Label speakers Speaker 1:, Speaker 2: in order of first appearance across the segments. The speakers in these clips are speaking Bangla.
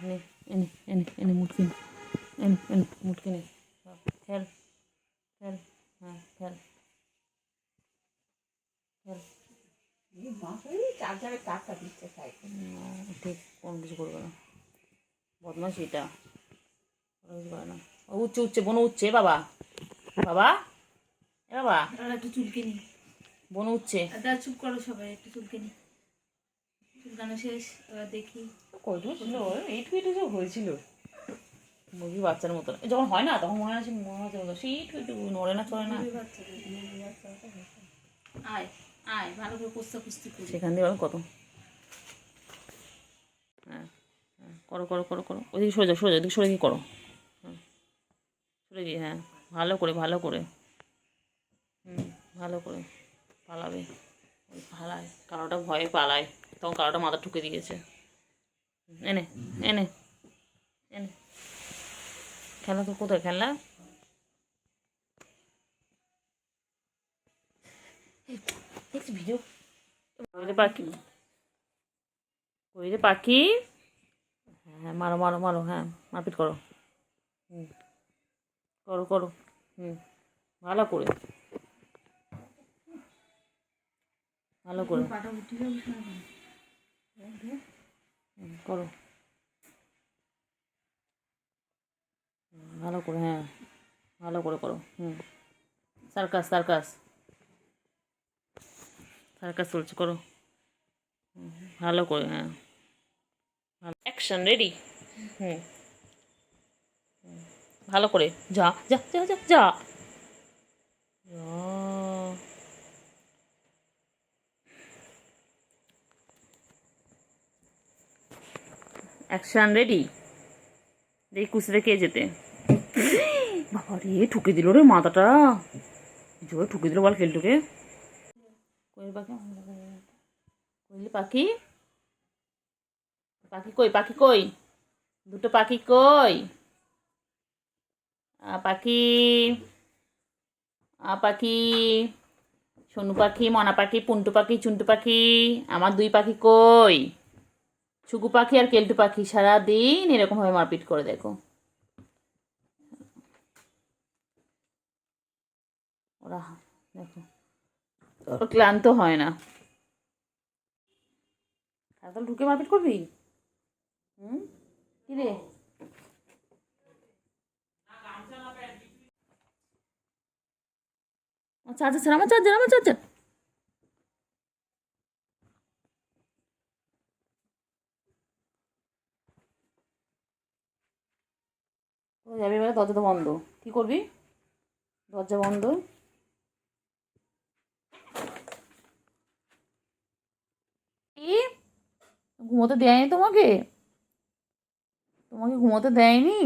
Speaker 1: নে এনে এনে এনে মুটকি নে এনে এনে মুটকি নে খেল খেল হ্যাঁ খেল খেল ঠিক কোনো কিছু করবে না বদমাস এটা কিছু করে না ও উঠছে উঠছে বোন উঠছে বাবা বাবা এ বাবা
Speaker 2: একটু চুলকে নি
Speaker 1: বোন উঠছে
Speaker 2: চুপ করো সবাই একটু চুলকে নি চুলকানো শেষ এবার দেখি
Speaker 1: কয়টুকু ছিল এইটুকু এইটুকু হয়েছিল মুরগি বাচ্চার মতো যখন হয় না তখন মনে আছে সেই এইটুকু নড়ে না চড়ে না
Speaker 2: আয় আয় ভালো করে কুস্তা কুস্তি করি
Speaker 1: সেখান দিয়ে কত হ্যাঁ হ্যাঁ করো করো করো করো ওইদিকে সরে যাও সরে যাও ওদিকে সরে গিয়ে করো হ্যাঁ সরে গিয়ে হ্যাঁ ভালো করে ভালো করে ভালো করে পালাবে ওই পালায় কালোটা ভয়ে পালায় তখন কালোটা মাথা ঠুকে দিয়েছে এনে এনে এনে খেলা তো কোথায় খেলা দেখছি ভিডিও কইরে পাখি কইরে পাখি হ্যাঁ মারো মারো মারো হ্যাঁ মারপিট করো করো করো ভালো করে ভালো করে করো ভালো করে হ্যাঁ ভালো করে করো সার্কাস সার্কাস সার্কাস চলছে করো ভালো করে হ্যাঁ ভালো অ্যাকশন রেডি ভালো করে যা যা যা যা যা অ্যাকশন রেডি দেখি কুচরে কে যেতে বাবা রে ঠুকে দিল রে মাথাটা জোরে ঠুকে দিল বল খেলটুকে কোয়েল পাখি কোয়েল পাখি পাখি কই পাখি কই দুটো পাখি কই পাখি পাখি সোনু পাখি মনা পাখি পুন্টু পাখি চুন্টু পাখি আমার দুই পাখি কই ছুকু পাখি আর কেলটু পাখি সারাদিন এরকমভাবে মারপিট করে দেখো ওরা দেখো ওরা ক্লান্ত হয় না তাহলে ঢুকে মারপিট করবি কি রে চার্জার স্যার আমার চার্জার আমার চার্জার ও যাবি এবারে দরজা তো বন্ধ কি করবি দরজা বন্ধ কি ঘুমোতে দেয়নি তোমাকে তোমাকে ঘুমোতে দেয়নি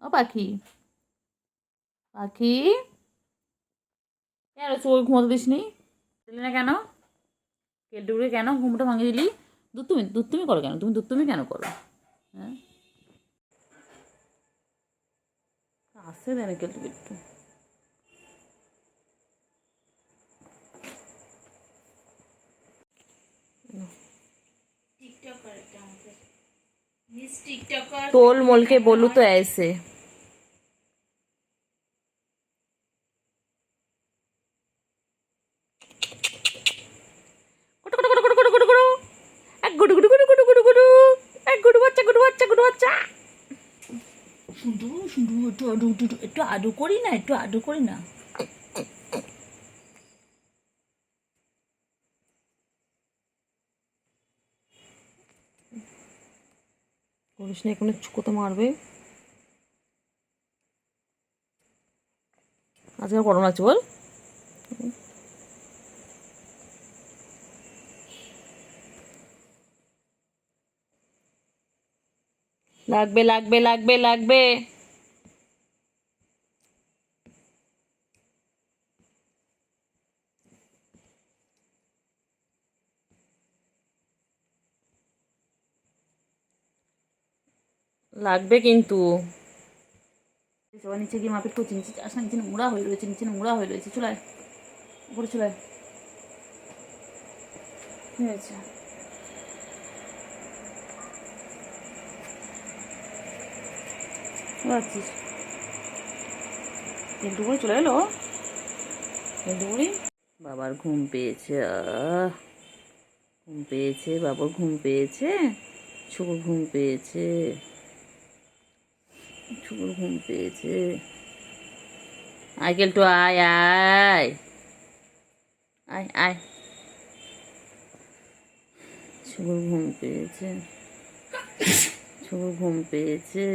Speaker 1: ও পাখি পাখি কেন চোখ ঘুমোতে দিস নি দিলি না কেন কেলটুকুরে কেন ঘুমটা ভাঙিয়ে দিলি দুধ তুমি করো কেন তুমি দুধ তুমি কেন করো হ্যাঁ আসতে দেয় না কেলটুকু একটু तोल मोल के बोलू तो ऐसे একটু আদু করি না একটু আদু করি না করিস না এখানে কোথা মারবে আজকে গরম লাগছে বল লাগবে লাগবে লাগবে লাগবে লাগবে কিন্তু সবাই নিচে গিয়ে মাপিট করছি নিচে আসা নিচে নোংরা হয়ে রয়েছে নিচে নোংরা হয়ে রয়েছে চলে উপরে চলে হয়েছে পাচ্ছিস একটু করে চলে এলো একটু করে। বাবার ঘুম পেয়েছে, ঘুম পেয়েছে, বাবার ঘুম পেয়েছে, ছুকুর ঘুম পেয়েছে, ছুকুর ঘুম পেয়েছে। আয় কেলটু আয় আয় আয় আয়। ছুকুর ঘুম পেয়েছে, ছুকুর ঘুম পেয়েছে।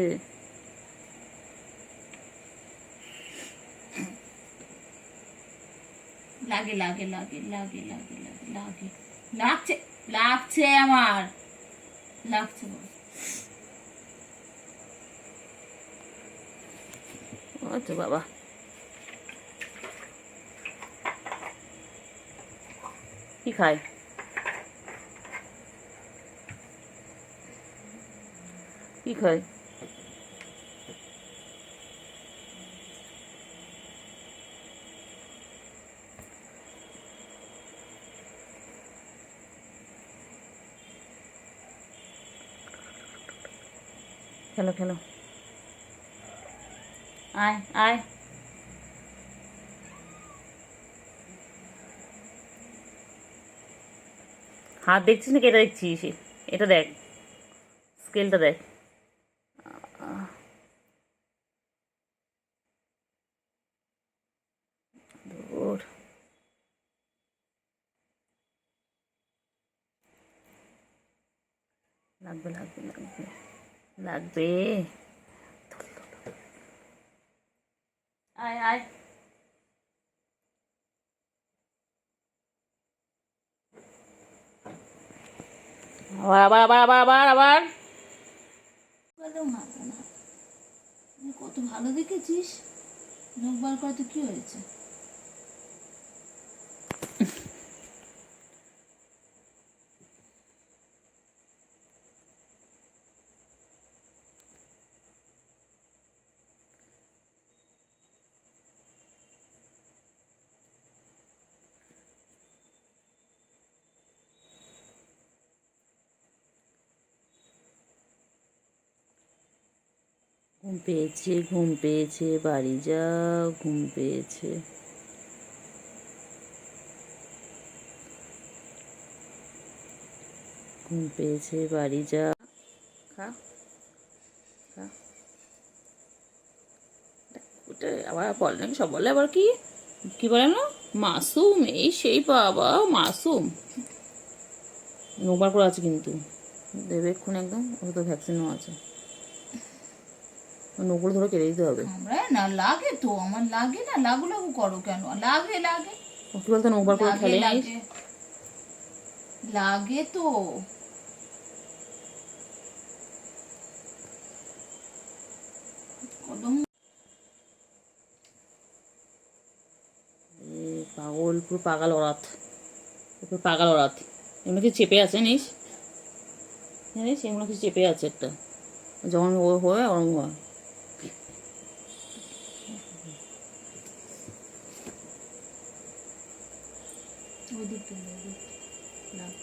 Speaker 2: লাগে লাগে লাগে লাগে লাগে লাগে লাগে লাগছে লাগছে আমার লাগছে বল।
Speaker 1: আচ্ছা বাবা, কি খায়? কি খায়? খেলো খেলো, আয় আয়। হাত দেখছিস নাকি এটা দেখছিস? এটা দেখ, স্কেলটা দেখ। ওর লাগবে লাগবে লাগবে লাগবে। আয় আয়। আবার আবার আবার আবার আবার।
Speaker 2: বলেও মারবো না, কত ভালো দেখেছিস, নখ বার করাতে কি হয়েছে?
Speaker 1: ঘুম পেয়েছে, ঘুম পেয়েছে, বাড়ি যা, ঘুম পেয়েছে। ঘুম পেয়েছে, বাড়ি যা। খা খা। ওটা আবার বলে নাকি, সব বলে আবার কি কি বলে না, মাসুম এই সেই, বাবা মাসুম। নোবার করে আছে কিন্তু, দেবে এক্ষুনি একদম, ওটা তো ভ্যাকসিনও আছে। নোগুলো ধরে কেটে দিতে হবে।
Speaker 2: কামড়ায় না, লাগে তো আমার, লাগে না, লাগু লাগু করো কেন? লাগে লাগে
Speaker 1: ও কি বলতো, নোবার করে
Speaker 2: লাগে
Speaker 1: খেলে
Speaker 2: লাগে লাগে তো। কদম
Speaker 1: পাগল, পুরো পাগাল ওরাত, পুরো পাগাল ওরাত। এগুলো কিছু চেপে আছে নিস, জানিস এগুলো কিছু চেপে আছে একটা, যখন ও হয় ওরম হয়।
Speaker 2: ওই দিক থেকে ওই দিক লাগ।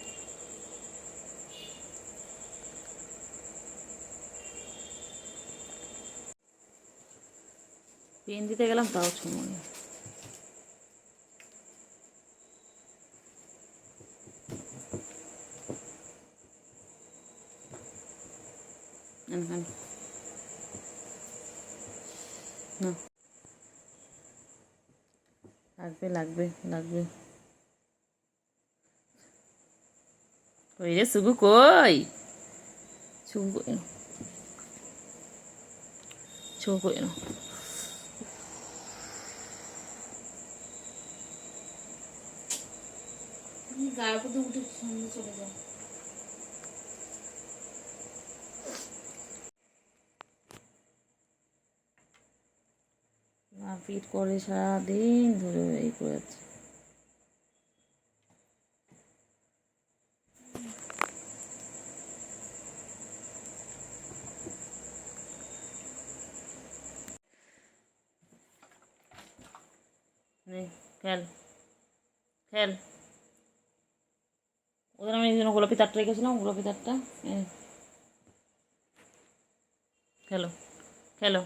Speaker 1: পেন দিতে গেলাম তাও সময়। না লাগবে লাগবে লাগবে। কই রে সুগু, কই সুগু, কই না, সুগু কই না।
Speaker 2: তুমি গায়ের মধ্যে উঠে সামনে চলে যাও।
Speaker 1: পিট করে সারাদিন ধরে এই করে যাচ্ছে। খেল খেল। ওদের আমি এই জন্য গোলাপি তারটা রেখেছিলাম, গোলাপি তারটা। খেলো খেলো।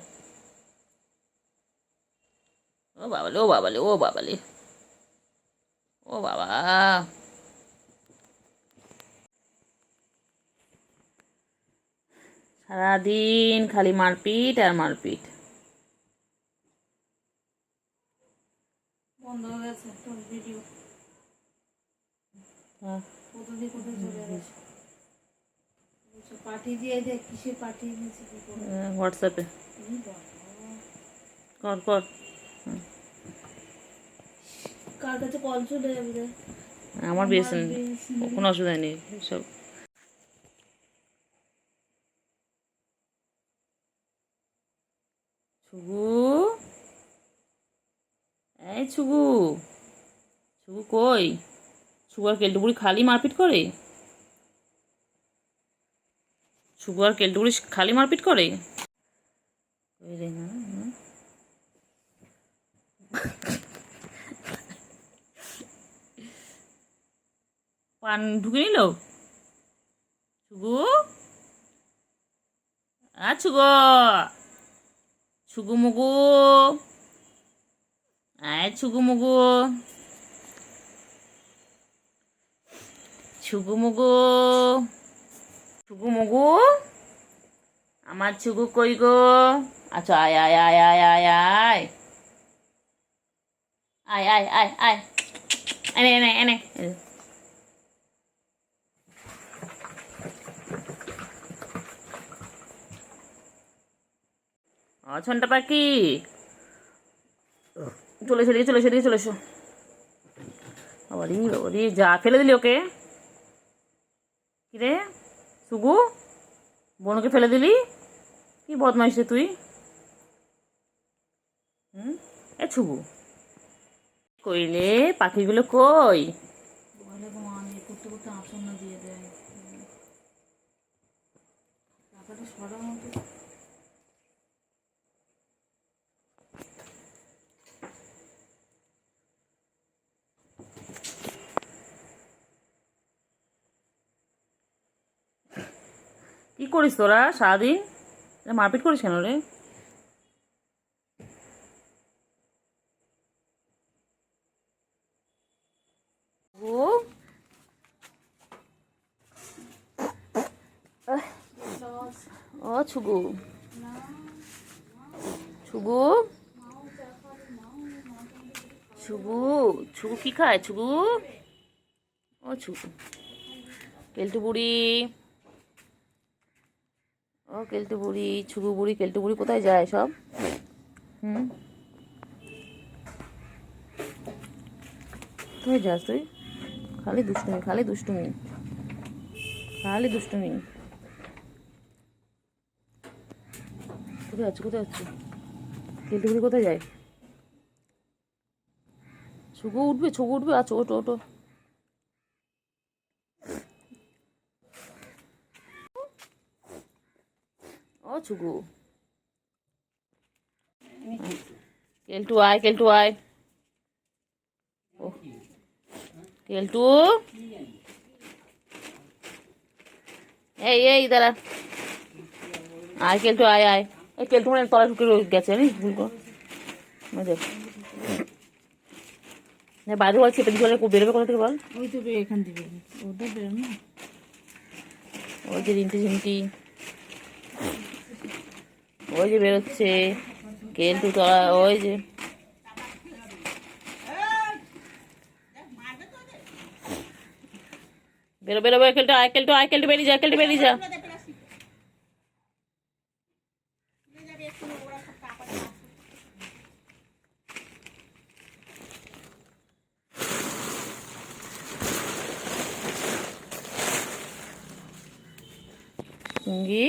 Speaker 1: ও বাবালে ও বাবালে ও বাবালে ও বাবা, সারাদিন খালি মারপিট আর মারপিট।
Speaker 2: বন্ধ হয়ে গেছে তোর ভিডিও,
Speaker 1: হ্যাঁ,
Speaker 2: কোথায় কোথায় চলে গেছে। পাঠিয়ে দিয়ে দেখ কিসে পাঠিয়ে দিয়েছে কি করে।
Speaker 1: হোয়াটসঅ্যাপে
Speaker 2: এই বাবা,
Speaker 1: কর কর।
Speaker 2: কার কাছে কল চলে যাবে রে?
Speaker 1: আমার বিএসএন, কোনো অসুবিধা নেই সব। ছুগু, এই ছুগু, ছুগু কই? ছুগু আর কেলটু বুড়ি খালি মারপিট করে? ছুগু আর কেলটু বুড়ি খালি মারপিট করে? ওই রে, হ্যাঁ, পান ঢুকে নিল ছুগু। ছুগু, ছুগু মুগু, আয় ছুগু মুগু, ছুগু মুগু, ছুগু মুগু, আমার ছুগু কই গো? আচ্ছা, আয় আয় আয় আয় আয় আয় আয় আয় আয় আয়, এনে এনে এনে। ছন্টা পাখি, চলে এসো চলে এসো চলে এসো। বাবারি বাবারি, যা ফেলে দিলি ওকে। কিরে সুগু, বোনকে ফেলে দিলি? কি বদমাইশ রে তুই। এ ছুগু, কইলে পাখিগুলো কই?
Speaker 2: বলে গো মা, ইয়ে করতে করতে আসন না দিয়ে দেয়, টাকাটা সরার মতো।
Speaker 1: কি করিস তোরা সারাদিন? মারপিট করিস কেন রে? ও ছুগু, ছুগু, ছুগু, ছুগু কি খায় ছুগু? ও ছুগু, কেলটু বুড়ি, ও কেলটু বুড়ি, ছুগু বুড়ি, কেলটু বুড়ি কোথায় যায় সব? কোথায় যাস তুই? খালি দুষ্টুমি, খালি দুষ্টুমি, খালি দুষ্টুমি। কোথায় যাচ্ছ, কোথায় যাচ্ছ? কেলটু বুড়ি কোথায় যায়? ছুগু উঠবে, ছুগু উঠবে। আচ্ছা, ওটো ওটো। ও ছুগু, কেলটু আয়, কেলটু আয়। ও কেলটু, এই এই দাঁড়া, আয় কেলটু আয় আয়। এই কেলটু মানে তলা ঢুকে গেছে, আমি ভুল কর। দেখ বাইরে বল, চেপে দিয়ে বেরোবে কোথা থেকে বল?
Speaker 2: ওই তো এখান থেকে ওটা বেরো না।
Speaker 1: ওই যে রিন্টি ঝিন্টি, ওই যে বেরোচ্ছে কেলটু তলা, ওই যে। বেরো বেরো বেরো, কেলটু আয়, কেলটু আয়, কেলটু বেরিয়ে যা, কেলটু বেরিয়ে যা। চিঙ্গি,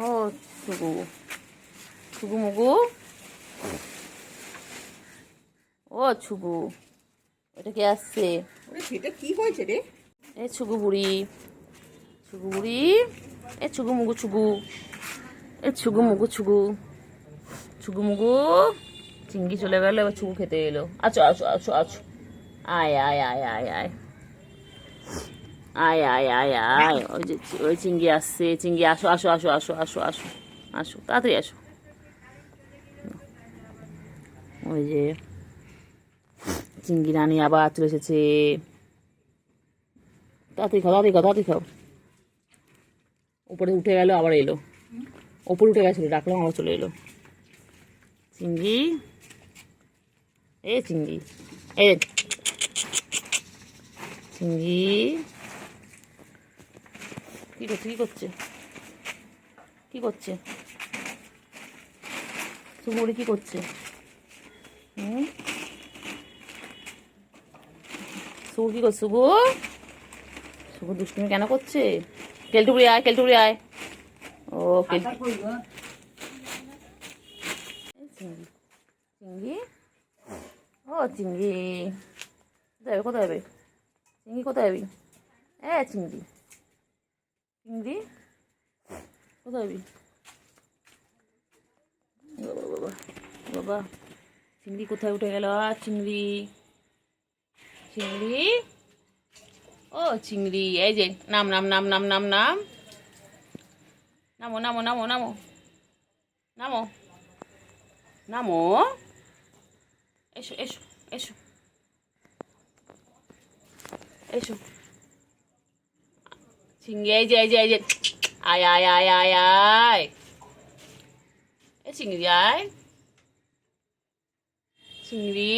Speaker 1: ও ছুগু, ছুগু মুগু, ও ছুগু, এটা কে আসছে?
Speaker 3: সেটা কি হয়েছে রে?
Speaker 1: এ ছুগু বুড়ি, ছুগু বুড়ি, এ ছুগু মুগু ছুগু, এ ছুগু মুগু ছুগু, ছুগু মুগু। চিঙ্গি চলে গেল, এবার ছুগু খেতে এলো। আছো আছো আছো আছো, আয় আয় আয় আয় আয় আয় আয় আয় আয়। ওই যে ওই চিঙ্গি আসছে, চিঙ্গি আসো আসো আসো আসো আসো আসো আসো, তাড়াতাড়ি আসো। ওই যে চিংড়ি রানী আবার চলে এসেছে। তাড়াতাড়ি খাও, তাড়াতাড়ি খাও, তাড়াতাড়ি খাও। উপরে উঠে গেল, আবার এলো। উপরে উঠে গেছিলো, ডাকলাম আবার চলে এলো। চিংড়ি, এ চিংড়ি, এ চিংড়ি কী করছে, কী করছে, কী করছে? শুভরি কী করছে? শুভ কী করছে? শুভ, শুভ দুষ্টুমি কেন করছে? কেলটুবুড়ি আয়, কেলটুবুড়ি আয়। ও চিংড়ি, চিংড়ি, ও চিংড়ি, কোথায় যাবে, কোথায় যাবে? চিংড়ি কোথায় যাবি? চিংড়ি, চিংড়ি কোথায় যাবি? বাবা বাবা বাবা, চিংড়ি কোথায় উঠে গেল? চিংড়ি, চিংড়ি, ও চিংড়ি, এই যে নাম নাম নাম নাম নাম নাম, নামো নামো নামো নামো নামো নামো, এসো এসো এসো এসো। চিংড়ি, এই যে এই যে এই যে, আয় আয় আয় আয় আয়, এ চিংড়ি আয়, চিংড়ি,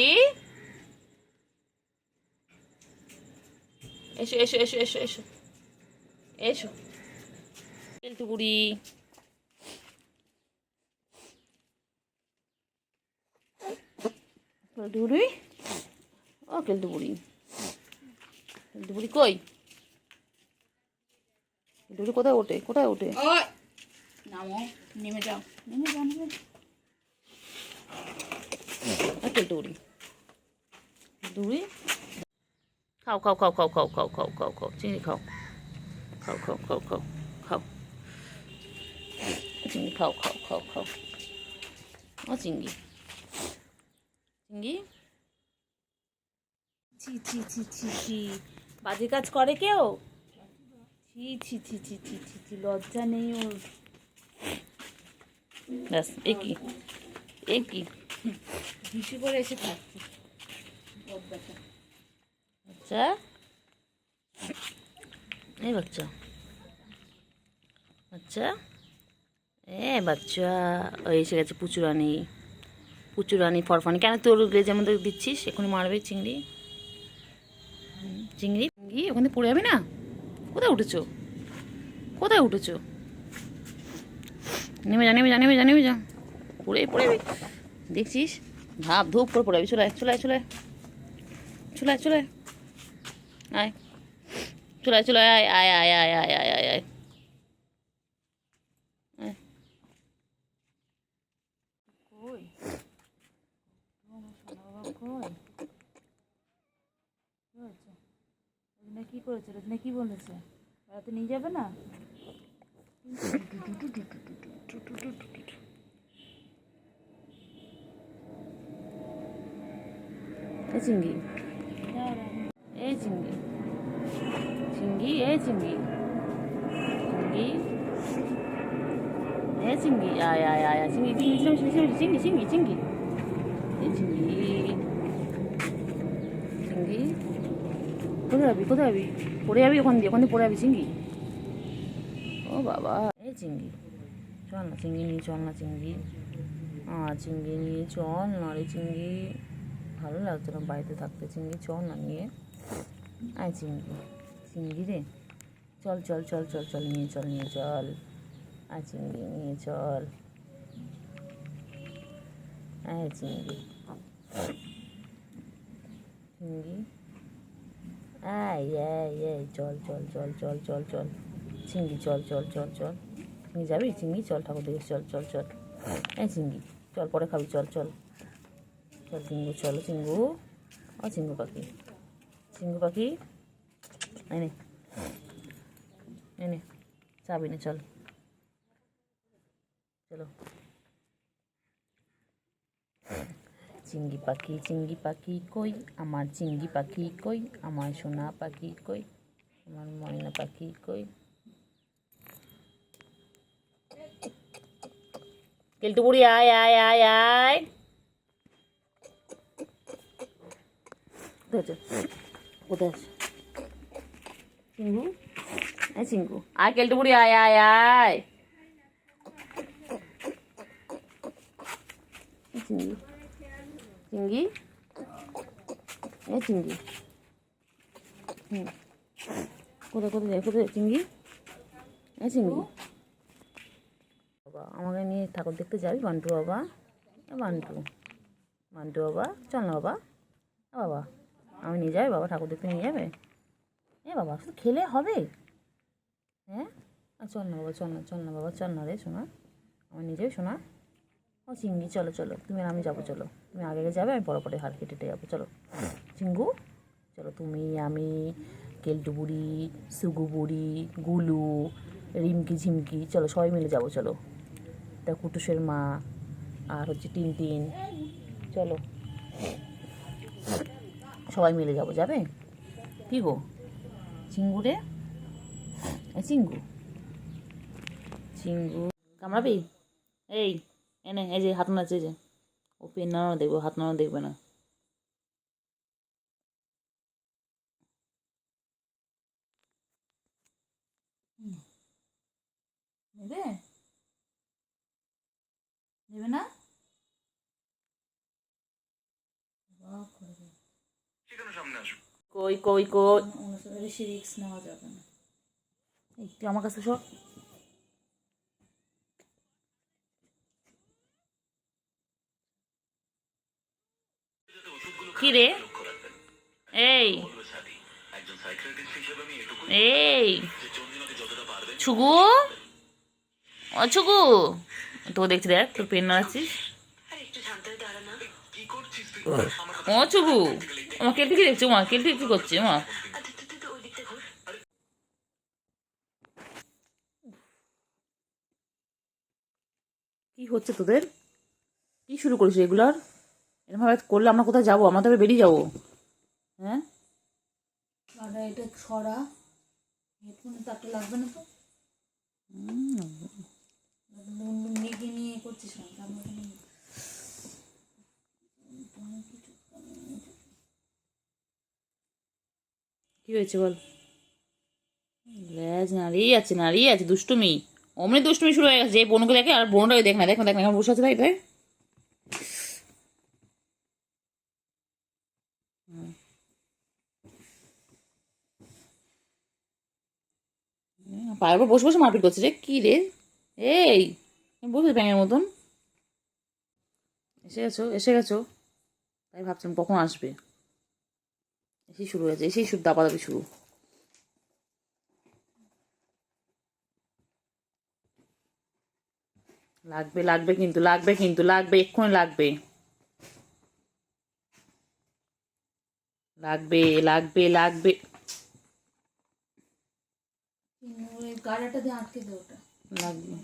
Speaker 1: এসো এসো এসো এসো এসো এসো। কেলটুবুড়ি, কেলটুবুড়ি, ও কেলটুবুড়ি, কেলটুবুড়ি কই? কেলটুবুড়ি কোথায় ওঠে, কোথায় ওঠে?
Speaker 3: ওই নামো, নেমে যাও, নেমে যাও, নেমে যাও।
Speaker 1: কেলটুবুড়ি, কেলটুবুড়ি, খাও খাও খাও খাও খাও খাও খাও খাও খাও, চিংড়ি খাও, খাও খাও খাও খাও খাও, চিংড়ি খাও খাও খাও খাও, ও চিংড়ি, চিংড়ি, ছি ছি ছি ছি ছি, বাজে কাজ করে কেউ? ছি ছি ছি ছি ছি ছি ছি, লজ্জা নেই ওর। ব্যাস, এ কি, এ কি,
Speaker 2: হিসু করে এসে থাকছে।
Speaker 1: আচ্ছা, এই বাচ্চা, বাচ্চা, বাচ্চা, ওই এসে গেছে পুচুরানি, পুচুরানি ফরফানি। কেন তোর গ্লেজের মধ্যে দিচ্ছিস? এখনই মারবে চিংড়ি, চিংড়ি, চিংড়ি ওখানে পড়ে যাবে না? কোথায় উঠেছো, কোথায় উঠেছো? নেমে যা, নেমে যা, নেমে যা, নেমে যা, পড়ে পড়ে যাবে। দেখছিস, ধাপ ধূপ করে পড়ে যাবি। চলে আয়, চলে আয়, চলে আয়, চলে আয়, চলে আয়, আয়, চলে আয়, চলে আয়, আয় আয় আয় আয় আয় আয় আয়, আয়। কই কই, কি হয়েছে? রোজনা কি করেছে? রোজনা কি বলেছে? বেড়াতে নিয়ে যাবে না? এই চিংড়ি, এই চিংড়ি, চিংড়ি, এই চিংড়ি, চিংড়ি, এই চিংড়ি, আয় আয় আয় আয়, চিংড়ি, চিংড়ি, চিংড়ি, চিংড়ি, চিংড়ি, চিংড়ি, এই চিংড়ি, চিংড়ি, কোথায় যাবি, কোথায় যাবি? পড়ে যাবি ওখান দিয়ে, ওখান দিয়ে পড়ে যাবি চিংড়ি। ও বাবা, এই চিংড়ি, চল না চিংড়ি নিয়ে, চল না চিংড়ি, চিংড়ি নিয়ে চল না রে চিংড়ি, ভালো লাগছে না বাড়িতে থাকতে। চিংড়ি চল না নিয়ে আয়, চিংড়ি, চিংড়ি রে, চল চল চল চল চল, নিয়ে চল, নিয়ে চল, আয় চিংড়ি নিয়ে চল, আয় চিংড়ি, চিংড়ি, আয় আয় আয়, চল চল চল চল চল চল, চিংড়ি চল চল চল চল, চিংড়ি যাবি? চিংড়ি চল, ঠাকুর দেখে চল চল চল, এই চিংড়ি চল, পরে খাবি, চল চল চল, চিঙ্গু চলো চিঙ্গু, ও চিঙ্গু পাখি, চিঙ্গু পাখি, এনে এনে চাবি নে, চল চলো। চিংড়ি পাখি, চিংড়ি পাখি কই, আমার চিংড়ি পাখি কই, আমার সোনা পাখি কই, আমার ময়না পাখি কই। কেলটুবুড়ি আয় আয় আয় আয়, কোথায় আছে? কোথায় আছে চিঙ্গু? এই চিঙ্গু আয়, কেলটু বুড়ি আয় আয় আয়। এই চিঙ্গি চিঙ্গি এই চিঙ্গি। হুম, কোথায় কোথায় যায়? কোথায় চিঙ্গি? এই চিঙ্গি। বাবা আমাকে নিয়ে ঠাকুর দেখতে যাবি বান্টু বাবা? বান্টু বান্টু বাবা চল না বাবা। বাবা আমি নিয়ে যাবে বাবা, ঠাকুর দেখতে নিয়ে যাবে? এ বাবা শুধু খেলে হবে? হ্যাঁ চল না বাবা, চল না চল না বাবা, চল না রে শোনা, আমার নিয়ে যাবে শোনা। ও চিঙ্গি চলো চলো, তুমি আর আমি যাবো, চলো তুমি আগে আগে যাবে, আমি পরে পরে হার কেটে যাবো, চলো চিঙ্গু চলো। তুমি আমি কেলটু বুড়ি, সুগু বুড়ি, গুলু, রিমকি ঝিমকি, চলো সবাই মিলে যাবো, চলো। তা কুটুসের মা আর হচ্ছে টিনটিন, চলো সবাই মিলে যাবো, যাবে? কি গো চিঙ্গু রে? চিঙ্গু চিঙ্গু কামড়াবি? এই এনে এই যে হাত নাচে, যে ও পেন নাড়ানো দেখবে, হাত নাড়ানো দেখবে না।
Speaker 2: নেবে? নেবে না?
Speaker 1: কই কই কই?
Speaker 2: বেশি রিস্ক নেওয়া যাবে না।
Speaker 1: এই তুই আমার কাছে সব। কি রে? এই এই ছুগু, ও ছুগু, তো দেখছি দেখ তোর পেন নাড়াচ্ছিস। ও ছুগু, আমার কেলটি কি দেখছো? মা কেলটি কি করছে? মা কি হচ্ছে তোদের? কি শুরু করিস এগুলার? এরকমভাবে করলে আমরা কোথায় যাবো? আমরা তবে বেরিয়ে যাবো। হ্যাঁ
Speaker 2: দাদা এটা সরা, হেডফোনে তারটা লাগবে না তো? মেঘে নিয়ে করছিস না?
Speaker 1: কি হয়েছে বল? ল্যাজ নাড়িয়ে আছে, নাড়িয়ে আছে, দুষ্টুমি, অমনি দুষ্টুমি শুরু হয়ে গেছে। যে বোনকে দেখে আর বোনটাকে দেখ না, দেখ না, দেখ না, এখন বসে আছে তাই তাই। পায়ের উপর বসে বসে মারপিট করছে রে, কি রে? এই বসে ব্যাঙের মতন। এসে গেছো, এসে গেছো, তাই ভাবছিলাম কখন আসবে। এসেই শুরু হয়েছে, এসেই শুরু দাপাদাপি শুরু। লাগবে লাগবে কিন্তু, লাগবে কিন্তু, লাগবে এক্ষুনি লাগবে, লাগবে লাগবে লাগবে
Speaker 2: ওই গাড়াটা দিয়ে আটকে দে ওটা।
Speaker 1: লাগবে।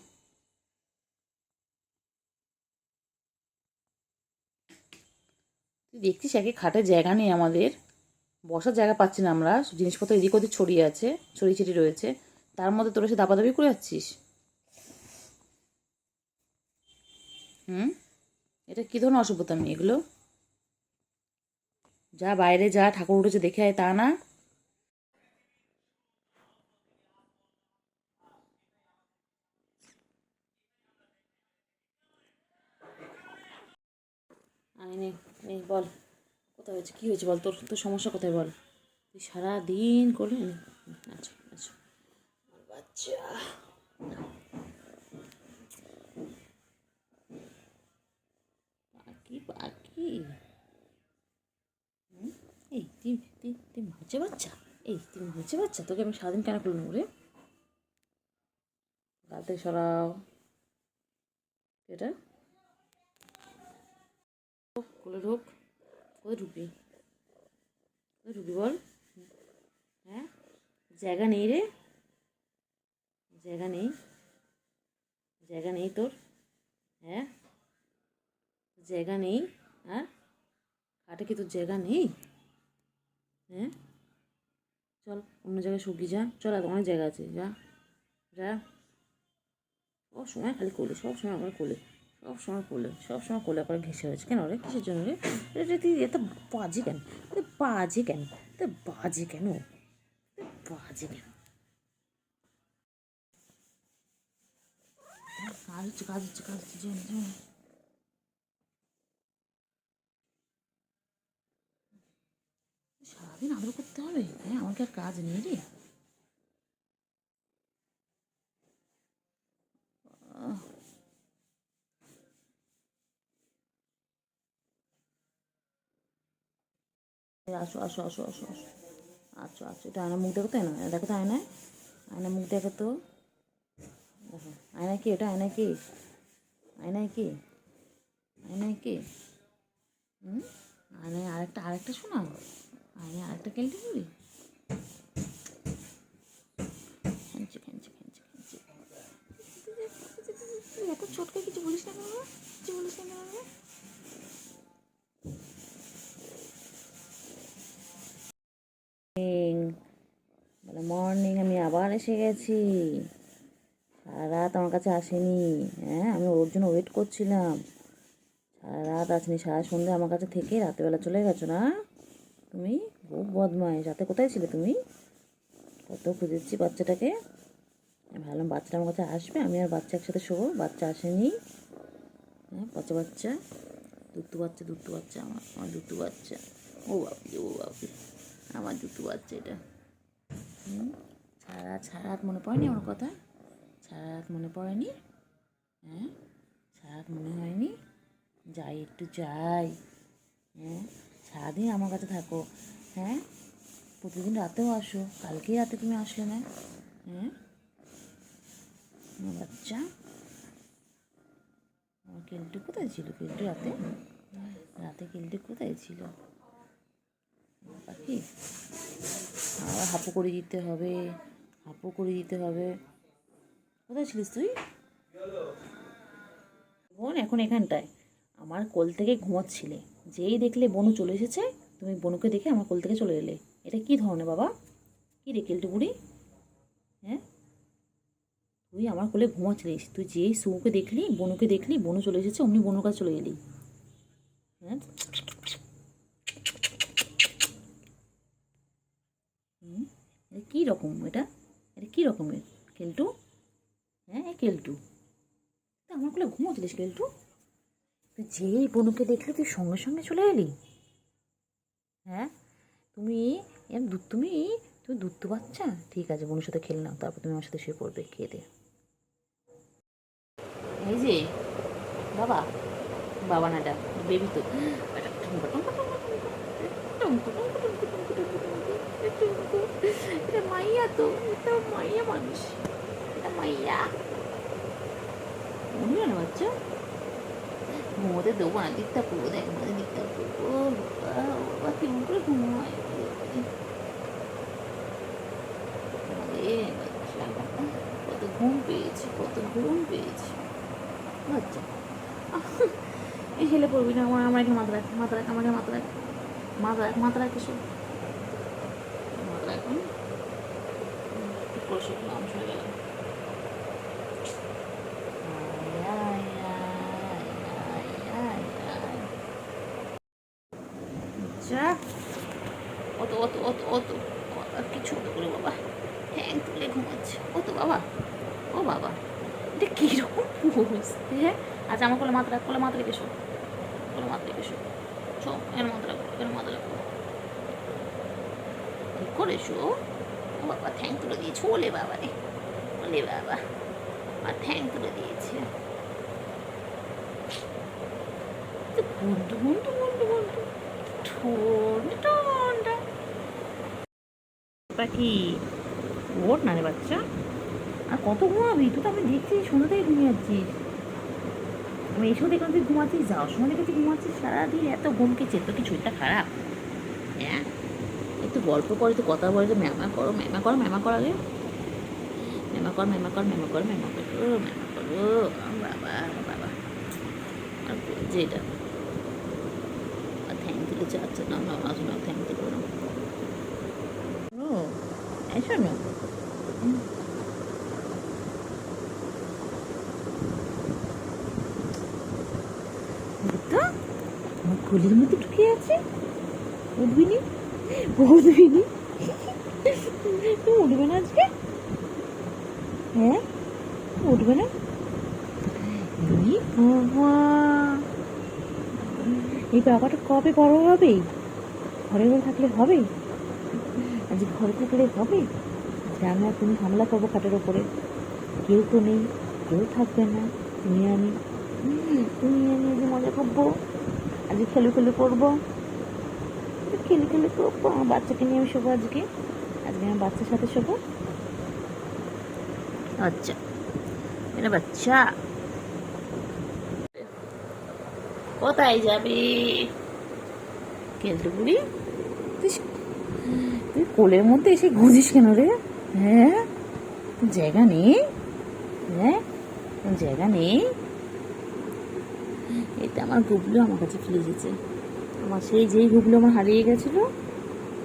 Speaker 1: তুই দেখছিস একে খাটের জায়গা নেই আমাদের, বসার জায়গা পাচ্ছি না আমরা, জিনিসপত্র এদিক ওদিক ছড়িয়ে আছে, ছড়িয়ে ছিটিয়ে রয়েছে, তার মধ্যে তোরা সে দাপাদাপি করে যাচ্ছিস। হুম, এটা কী ধরনের অসভ্যতামি এগুলো? যা বাইরে যা, ঠাকুর উঠেছে দেখে আয়, তা না। আয় নে, নে বল কোথায় হয়েছে, কী হয়েছে বল, তোর তোর সমস্যা কোথায় বল? তুই সারাদিন করলি। আচ্ছা আচ্ছা বাচ্চা, পাখি পাখি। এই তুই তুই তুই মাঝে বাচ্চা, এই তুই মাঝে বাচ্চা, তোকে আমি সারাদিন কেন করলাম রে? রাতে সরাও এটা, কোলে ঢোক, কোথায় ঢুকবি? কোথায় ঢুকবি বল? হ্যাঁ জায়গা নেই রে, জায়গা নেই, জায়গা নেই তোর, হ্যাঁ জায়গা নেই, হ্যাঁ খাটে কি তোর জায়গা নেই? হ্যাঁ চল অন্য জায়গায় শুকি, যা চল, আর অনেক জায়গা আছে, যা যা। সব সময় খালি কোলে, সব সময় আমার কোলে, সবসময় কোলে করে ঘেসে হয়েছে কেন রে? কিসের জন্য রে? এটা তুই এত বাজে কেন? বাজে কেন? বাজে কেন? বাজে কেন? কাজ হচ্ছে সারাদিন আদর করতে হবে? হ্যাঁ, আমাকে আর কাজ নেই রে। আসো। এটা আয়না মুখ দেখো তো, দেখো তো আয়নায়, মুখ দেখো তো। দেখো আয়নায় কি? এটা আয়নায় কি? হুম, আয়নায় আরেকটা শোনা, আয়নায় আরেকটা কেলটে বলি। খেলছে। তুই এত চটকে কিছু বলিস না কেন? বলে মর্নিং, আমি আবার এসে গেছি। সারা রাত আমার কাছে আসেনি। হ্যাঁ, আমি ওর জন্য ওয়েট করছিলাম। সারা রাত আসেনি, সারা সন্ধ্যে আমার কাছে থেকে রাতেবেলা চলে গেছো না তুমি? খুব বদমাইশ। রাতে কোথায় ছিলে তুমি? কত খুঁজেছি বাচ্চাটাকে। আমি ভাবলাম বাচ্চাটা আমার কাছে আসবে, আমি আর বাচ্চা একসাথে শোবো। বাচ্চা আসেনি। হ্যাঁ, পচা বাচ্চা, দুত্তু বাচ্চা, আমার দুত্তু বাচ্চা। ও বাপরে, আমার দুত্তু বাচ্চা এটা। সারা রাত মনে পড়েনি আমার কথা? সারা রাত মনে পড়েনি? হ্যাঁ, সারা রাত মনে হয়নি? একটু যাই। হ্যাঁ, সারাদিন আমার কাছে থাকো। হ্যাঁ, প্রতিদিন রাতেও আসো। কালকেই রাতে তুমি আসলে না। হ্যাঁ, আমার বাচ্চা, আমার কেলটু কোথায় ছিল? রাতে কেলটু কোথায় ছিল? পাখি, আবার হাঁপু করে দিতে হবে। কোথায় ছিলিস তুই? বোন এখন এখানটায় আমার কোল থেকে ঘুমাচ্ছিলে, যেই দেখলে বনু চলে এসেছে, তুমি বনুকে দেখে আমার কোল থেকে চলে এলে। এটা কি ধরনের বাবা? কি রে কেলটু বুড়ি? হ্যাঁ, তুই আমার কোলে ঘুমাচ্ছিলিস, তুই যেই বনুকে দেখলি, বনু চলে এসেছে, অমনি বনুর কাছে চলে এলি। হ্যাঁ, এটা কী রকম? এটা কী রকমের কেলটু? হ্যাঁ, কেলটু, তুই আমার কোলে ঘুমাচ্ছিলিস কেলটু? তুই যেই বনুকে দেখলি তুই সঙ্গে সঙ্গে চলে এলি। হ্যাঁ, তুমি তুমি দুত্তু বাচ্চা। ঠিক আছে, বনুর সাথে খেলে নাও, তারপর তুমি আমার সাথে শুয়ে পড়বে খেয়ে দে। এই যে বাবা না ডাক, বেবি তো। এটা মাইয়া তো, এটা মাইয়া মানুষ, এটা মাইয়া। মনে না বাচ্চা, ঘুমোতে দেবো না, দিকটা করবো, দেখ আমাদের দিকটা করবো। বাবা কেমন করে ঘুমায় কত ঘুম পেয়েছি বাচ্চা। এই হেলে পড়বি না, আমার এখানে মাথা রাখ আমাকে মাথা রাখ এসব মাথা রাখ। ঠিক করে সব নাম শুনে গেলাম। যা, অত কিছু করে বাবা, ঠ্যাং তুলে ঘুমাচ্ছে। ও বাবা, এটা কীরকম বুঝতে? হ্যাঁ, আচ্ছা আমার কোলে মাথা রেখে এসো, এর মাথা রাখো ঠিক করে এসো। ও বাবা, ঠ্যাং তুলে দিয়েছে। ওলে বাবা, আর ঠ্যাং তুলে দিয়েছে। ঠোঁটটা পাখি, ওঠ না রে বাচ্চা, আর কত ঘুমাবি? তুই তো আমি দেখছি সন্ধ্যা থেকে ঘুমিয়ে যাচ্ছিস। আমি এসেও দেখলাম তুই ঘুমাচ্ছিস, যাওয়ার সময় দেখেছি ঘুমাচ্ছিস। সারাদিন এত ঘুম কে চেত, কি শরীরটা খারাপ? হ্যাঁ, একটু গল্প করে, একটু কথা বলে, ম্যামা করো আগে। ম্যামা কর বাবা। আর যে এটা থ্যাংক তুলেছে। আচ্ছা না, থ্যাংক তুলো না। ও এসো না, থলির মধ্যে ঢুকে আছে। উঠবিনি, উঠবিনি, তুমি উঠবে না আজকে? হ্যাঁ, উঠবে না? এই বাবা, এই বাবাটা কবে বড় হবে? ঘরে ঘরে থাকলে হবে? আজ ঘরে থাকলে হবে? আজকে আমি আর তুমি হামলা করবো খাটের ওপরে। কেউ তো নেই, কেউ থাকবে না, তুমি আমি যে মজা করবো। আজকে খেলে করবো, খেলে করবো। আমার বাচ্চাকে নিয়ে আমি শোবো আজকে। আজকে আমার বাচ্চার সাথে শোবো। আচ্ছা, এটা বাচ্চা কোথায় যাবে? কেলটু বুড়ি, তুই কোলের মধ্যে এসে ঘুজিস কেন রে? হ্যাঁ, জায়গা নেই? হ্যাঁ, জায়গা নেই? এটা আমার গুবলু আমার কাছে ফিরে এসেছে। আমার সেই যেই গুবলু আমার হারিয়ে গেছিল।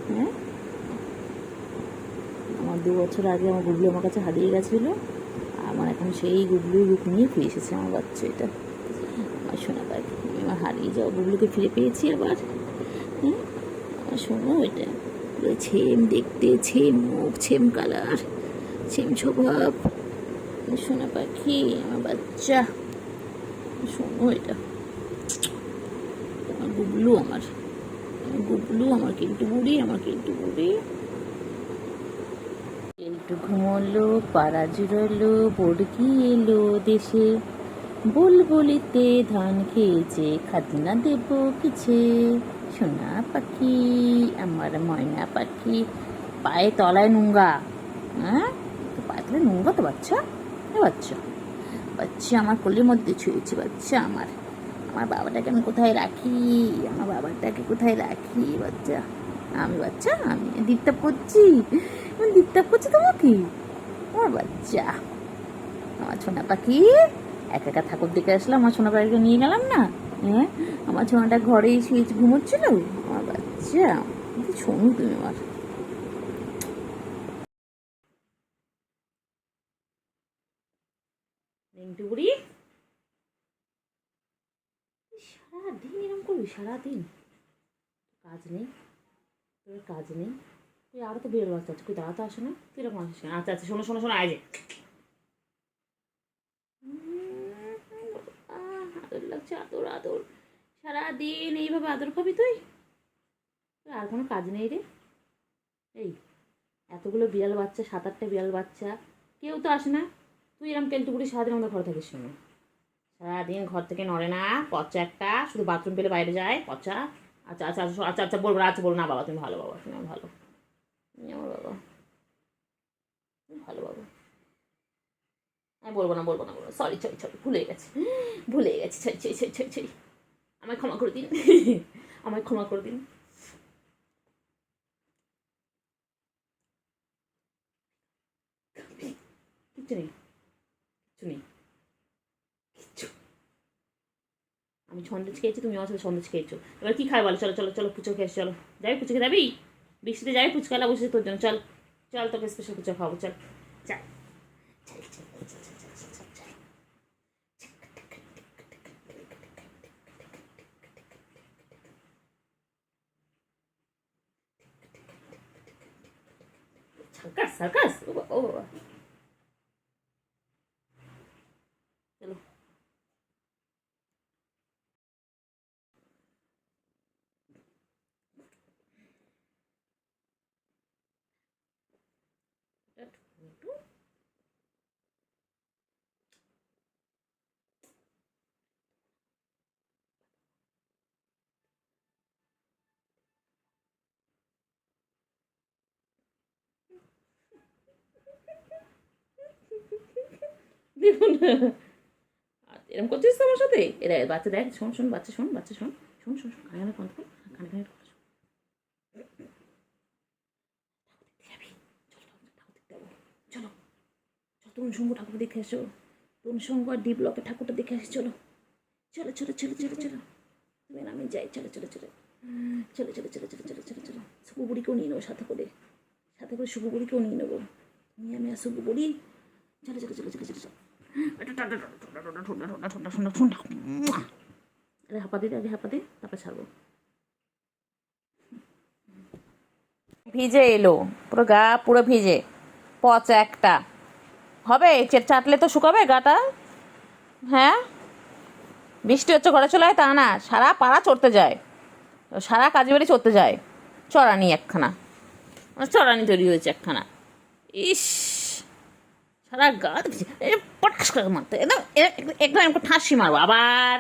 Speaker 1: হ্যাঁ, আমার 2 বছর আগে আমার গুবলু আমার কাছে হারিয়ে গেছিলো। আমার এখন সেই গুবলুর রূপ নিয়ে ফিরে এসেছে আমার বাচ্চা। এটা আমার শোনা পাখি। আমি আমার হারিয়ে যাওয়া গুবলুকে ফিরে পেয়েছি আবার। হ্যাঁ, আমার শোনো, এটা পুরো ছেম দেখতে, ছেম মুখ, ছেম কালার, ছেম স্বভাব। শোনা পাখি আমার বাচ্চা। শোনো, এটা আমার গুবলু, আমার গুবলু, আমার কেলটু বুড়ি, আমার কেলটু বুড়ি। কেলটু ঘুমোলো, পাড়া জুড়োলো, বর্গি এলো দেশে। বুলবুলিতে ধান খেয়েছে, খাজনা দেব কিছে। সোনা পাখি আমার ময়না পাখি। পায়ে তলায় নোংরা। হ্যাঁ, তো পায়ে তলায় নোংরা তো বাচ্চা। বাচ্চা বাচ্চা আমার কোলের মধ্যে ছুঁয়েছে। বাচ্চা আমার, আমার বাবাটাকে আমি কোথায় রাখি? আমার বাবাটাকে কোথায় রাখি? বাচ্চা আমি, বাচ্চা আমি ডিস্টার্ব করছি? আমি ডিস্টার্ব করছি তোমাকে? আমার বাচ্চা, আমার সোনা পাখি। একা একা ঠাকুর দেখে আসলাম, আমার সোনা পাখিকে নিয়ে গেলাম না। হ্যাঁ, আমার সোনাটা ঘরেই শুয়ে ঘুমোচ্ছিল। আমার বাচ্চা, শোনো তুমি আমার। রিংটু বুড়ি, সারাদিন এরকম করবি? সারাদিন কাজ নেই, তোর কাজ নেই। তুই আরো তো বেরো বাচ্চা, তুই দাঁড়াতে আসে না? তুই এরকম আসিস না। আচ্ছা আচ্ছা, শোনো শোনো শোনো, আয় যে আদর লাগছে, আদর আদর। সারাদিন এইভাবে আদর খাবি তুই? তোর আর কোনো কাজ নেই রে? এই এতগুলো বিড়াল বাচ্চা, 7-8টা বিড়াল বাচ্চা, কেউ তো আসে না। তুই এরকম কেলটু করে সারাদিন আমাদের ঘরে থাকিস শুনে। সারাদিন ঘর থেকে নড়ে না, পচা একটা, শুধু বাথরুম পেলে বাইরে যায়, পচা। আচ্ছা আচ্ছা আচ্ছা আচ্ছা আচ্ছা, বলবো না, আচ্ছা বলবো না। বাবা তুমি ভালো, বাবা তুমি আমার ভালো, তুমি আমার বাবা, তুমি ভালো বাবা। আমি বলবো না, বলবো না, বলবো সরি সরি সরি, ভুলে গেছি, ভুলে গেছি, ছড়ি ছড়ি ছড়ি ছড়ি ছড়ি। আমায় ক্ষমা করে দিন, আমায় ক্ষমা করে দিন। কিচ্ছু নেই, কিচ্ছু নেই, কিচ্ছু। আমি সন্দেশ খেয়েছি, তুমি আমার সাথে সন্দেশ খেয়েছো। এবার কি খাই বলো? চলো চলো চলো, পুচো খেয়ে চলো। যাবি পুচো খেয়ে যাবি? বৃষ্টিতে যাবি? পুচকালা বসেছে তোর জন্য, চল চল, তোকে স্পেশাল পুচো খাবো, চল চল চল চল চল চল চল চল চল চল। সার্কাস সার্কাস, ও বাবা, ও বাবা। চলো। দেখুন, এরকম করছিস তো আমার সাথে? এরা বাচ্চা দেখ, শোন শোন বাচ্চা, শোন বাচ্চা, শোন শোন শোন শোন, কানে কানে কন্ত কর, কানে কানে যাবি? চলো চলো, তরুণ সঙ্গ ঠাকুর দেখে এসো। তরুণ সঙ্গ আর ডি ব্লকের ঠাকুরটা দেখে আসি, চলো চলো চলো চলো চলো চলো। তুমি আমি যাই, চলো চলো চলো চলো চলো চলো চলো চলো চলো চলো। শুকু বুড়িকেও নিয়ে নেবো সাথে করে, সাথে করে শুকু বুড়িকেও নিয়ে নেবো। তুমি আমি আর শুকু বুড়ি, চলো চলো চলো চলো চলো চলো। ঠান্ডা ঠান্ডা ঠান্ডা ঠান্ডা ঠান্ডা ঠান্ডা ঠান্ডা ঠান্ডা ঠান্ডা। আরে হাঁপা দি তারপরে ছাড়বো। ভিজে এলো পুরো গা, পুরো ভিজে, পচা একটা। হবে চাটলে তো শুকাবে গাটা? হ্যাঁ, বৃষ্টি হচ্ছে ঘরে চলে আয় তা না, সারা পাড়া চড়তে যায়, সারা কাজে বাড়ি চড়তে যায়। চড়ানি একখানা, চড়ানি তৈরি হয়েছে একখানা। ইস, সারা গা পটাশ করে মারতে, একদম একদম একদম ঠাসি মারবো আবার।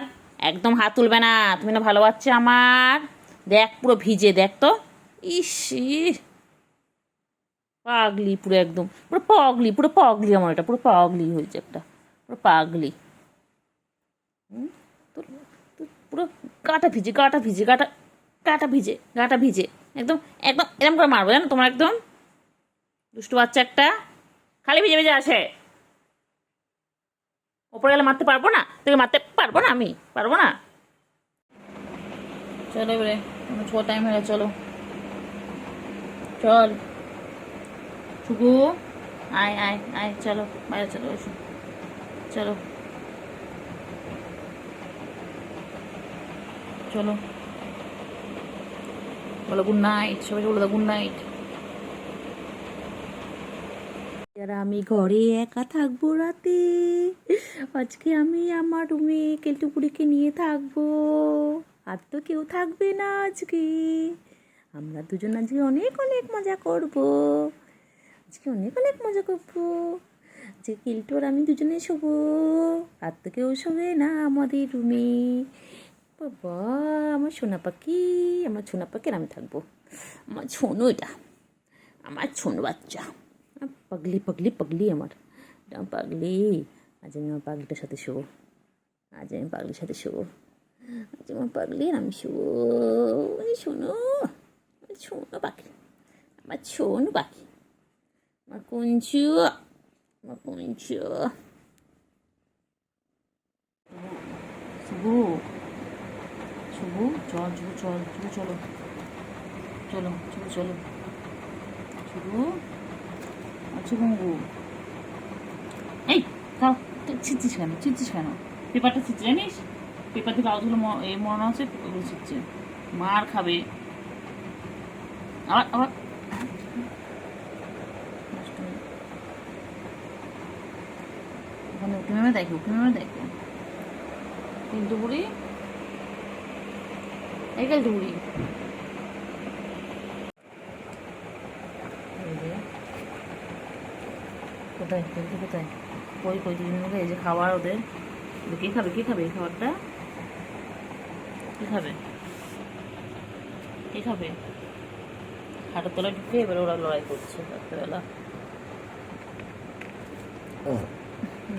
Speaker 1: একদম হাত তুলবে না, তুমি না ভালো বাচ্চা আমার। দেখ পুরো ভিজে, দেখ তো। ইস, পাগলি পুরো, একদম পুরো পাগলি, পুরো পাগলি আমার, এটা পুরো পাগলি হয়েছে একটা, পুরো পাগলি। তোর তোর পুরো গাটা ভিজে, গাটা ভিজে একদম, একদম এরকম করে মারবো জানো তোমার, একদম দুষ্টু বাচ্চা একটা, খালি ভিজে ভিজে আসে। ওপরে গেলে মারতে পারবো না, তোকে মারতে পারবো না, আমি পারবো না। চলো এবারে, আমার ছোট টাইম হয়ে গেছে, চলো চল শুকু, আয় আয় আয়, চলো বাইরে চলো, এসো চলো চলো, বলো গুড নাইট, সবাইকে বলে দাও গুড নাইট। যারা আমি ঘরে একা থাকবো রাতে, আজকে আমি আমার রুমে কেলটুপুরিকে নিয়ে থাকবো, আর তো কেউ থাকবে না আজকে। আমরা দুজন আজকে অনেক অনেক মজা করবো, আজকে অনেক অনেক মজা করবো। যে কেলটু আর আমি দুজনে শোবো, আর তো কেউ শোবে না আমাদের রুমে। বাবা, আমার সোনা পাখি, আমার সোনা পাখির আমি থাকবো, আমার ছোনো, এটা আমার ছোনো বাচ্চা, পাগলি পাগলি পাগলি আমার, এটা পাগলি। আজ আমি আমার পাগলিটার সাথে শোবো, আজ আমি পাগলির সাথে শোবো, আজ আমার পাগলি আমি শোবো। শোনো, ছোনো পাখি, আমার ছোনো পাখি, আমার কুঞ্চু, আমার কুঞ্চু। শুভু, শুভু চল, শুভু চল, শুভু চলো চলো, শুভু চলো, শুভু আচ্ছা গঙ্গু। এই খাও, ছিঁচ্ছিস কেন, পেপারটা ছিঁচে জানিস, পেপার থেকে আওয়াজগুলো মনে আছে, ওগুলো ছিঁচছে, মার খাবে আবার আবার। ওখানে উঠে নেমে দেখো, কিন্তু বুড়ি, এই গেল বুড়ি। কোথায় কিন্তু কোথায়, কই দুজনকে, এই যে খাবার ওদের, কে খাবে এই খাবারটা, কে খাবে খাটের তলায় ঢুকে। এবার ওরা লড়াই করছে রাত্রেবেলা,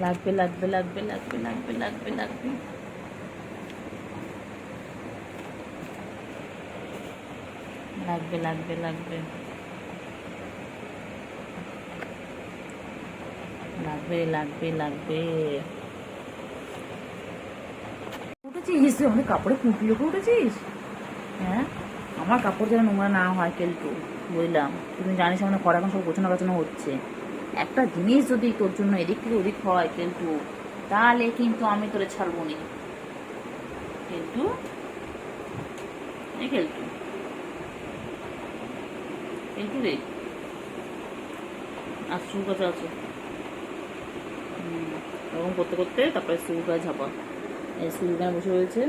Speaker 1: লাগবে লাগবে লাগবে লাগবে লাগবে লাগবে লাগবে লাগবে লাগবে লাগবে লাগবে লাগবে লাগবে। উঠেছিস তুই, আমাদের কাপড়ে পুঁটলি ওকে উঠেছিস? হ্যাঁ, আমার কাপড় যেন নোংরা না হয় কেলটু, বুঝলাম। তুমি জানিস আমার ঘর এখন সব গোছানো গাছানো হচ্ছে, একটা জিনিস যদি তোর জন্য এদিক থেকে ওদিক হয় কেলটু, তাহলে কিন্তু আমি তোরে ছাড়বো নি কেলটু, এই কেলটু, কেলটু রে। আর শুরু কাছে আছে, এরকম করতে করতে তারপরে শুরু কাছে ঝাপা, এই শুরুখানে বসে রয়েছে।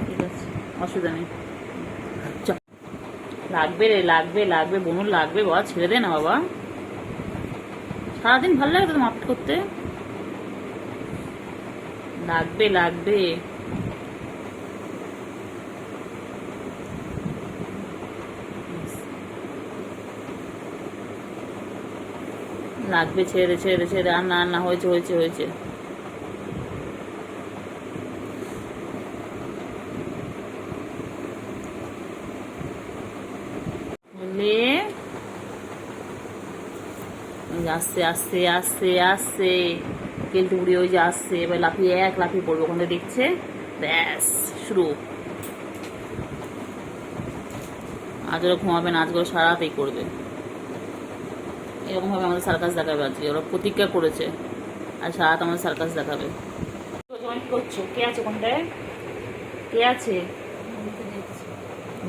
Speaker 1: ঠিক আছে, অসুবিধা নেই, লাগবে রে, লাগবে বোনুর লাগবে, বাবা ছেড়ে দে না বাবা, সারাদিন ভালো লাগে তো মাপ করতে, লাগবে লাগবে, ছেড়ে দে, আর না হয়েছে। বলে আসছে কেলটু বুড়ি, ওই যে আসছে, এবার লাফিয়ে পড়বে, ওখানে দেখছে, ব্যাস শুরু। আজ ওরা ঘুমাবে না, আজকে ওরা সারা রাতেই করবে। এরকম ভাবে আমাদের সার্কাস দেখাবে আজকে, ওরা প্রতিজ্ঞা করেছে আর সারা রাত আমাদের সার্কাস দেখাবে। তোমার কি করছো? কে আছে কোনটায়? কে আছে?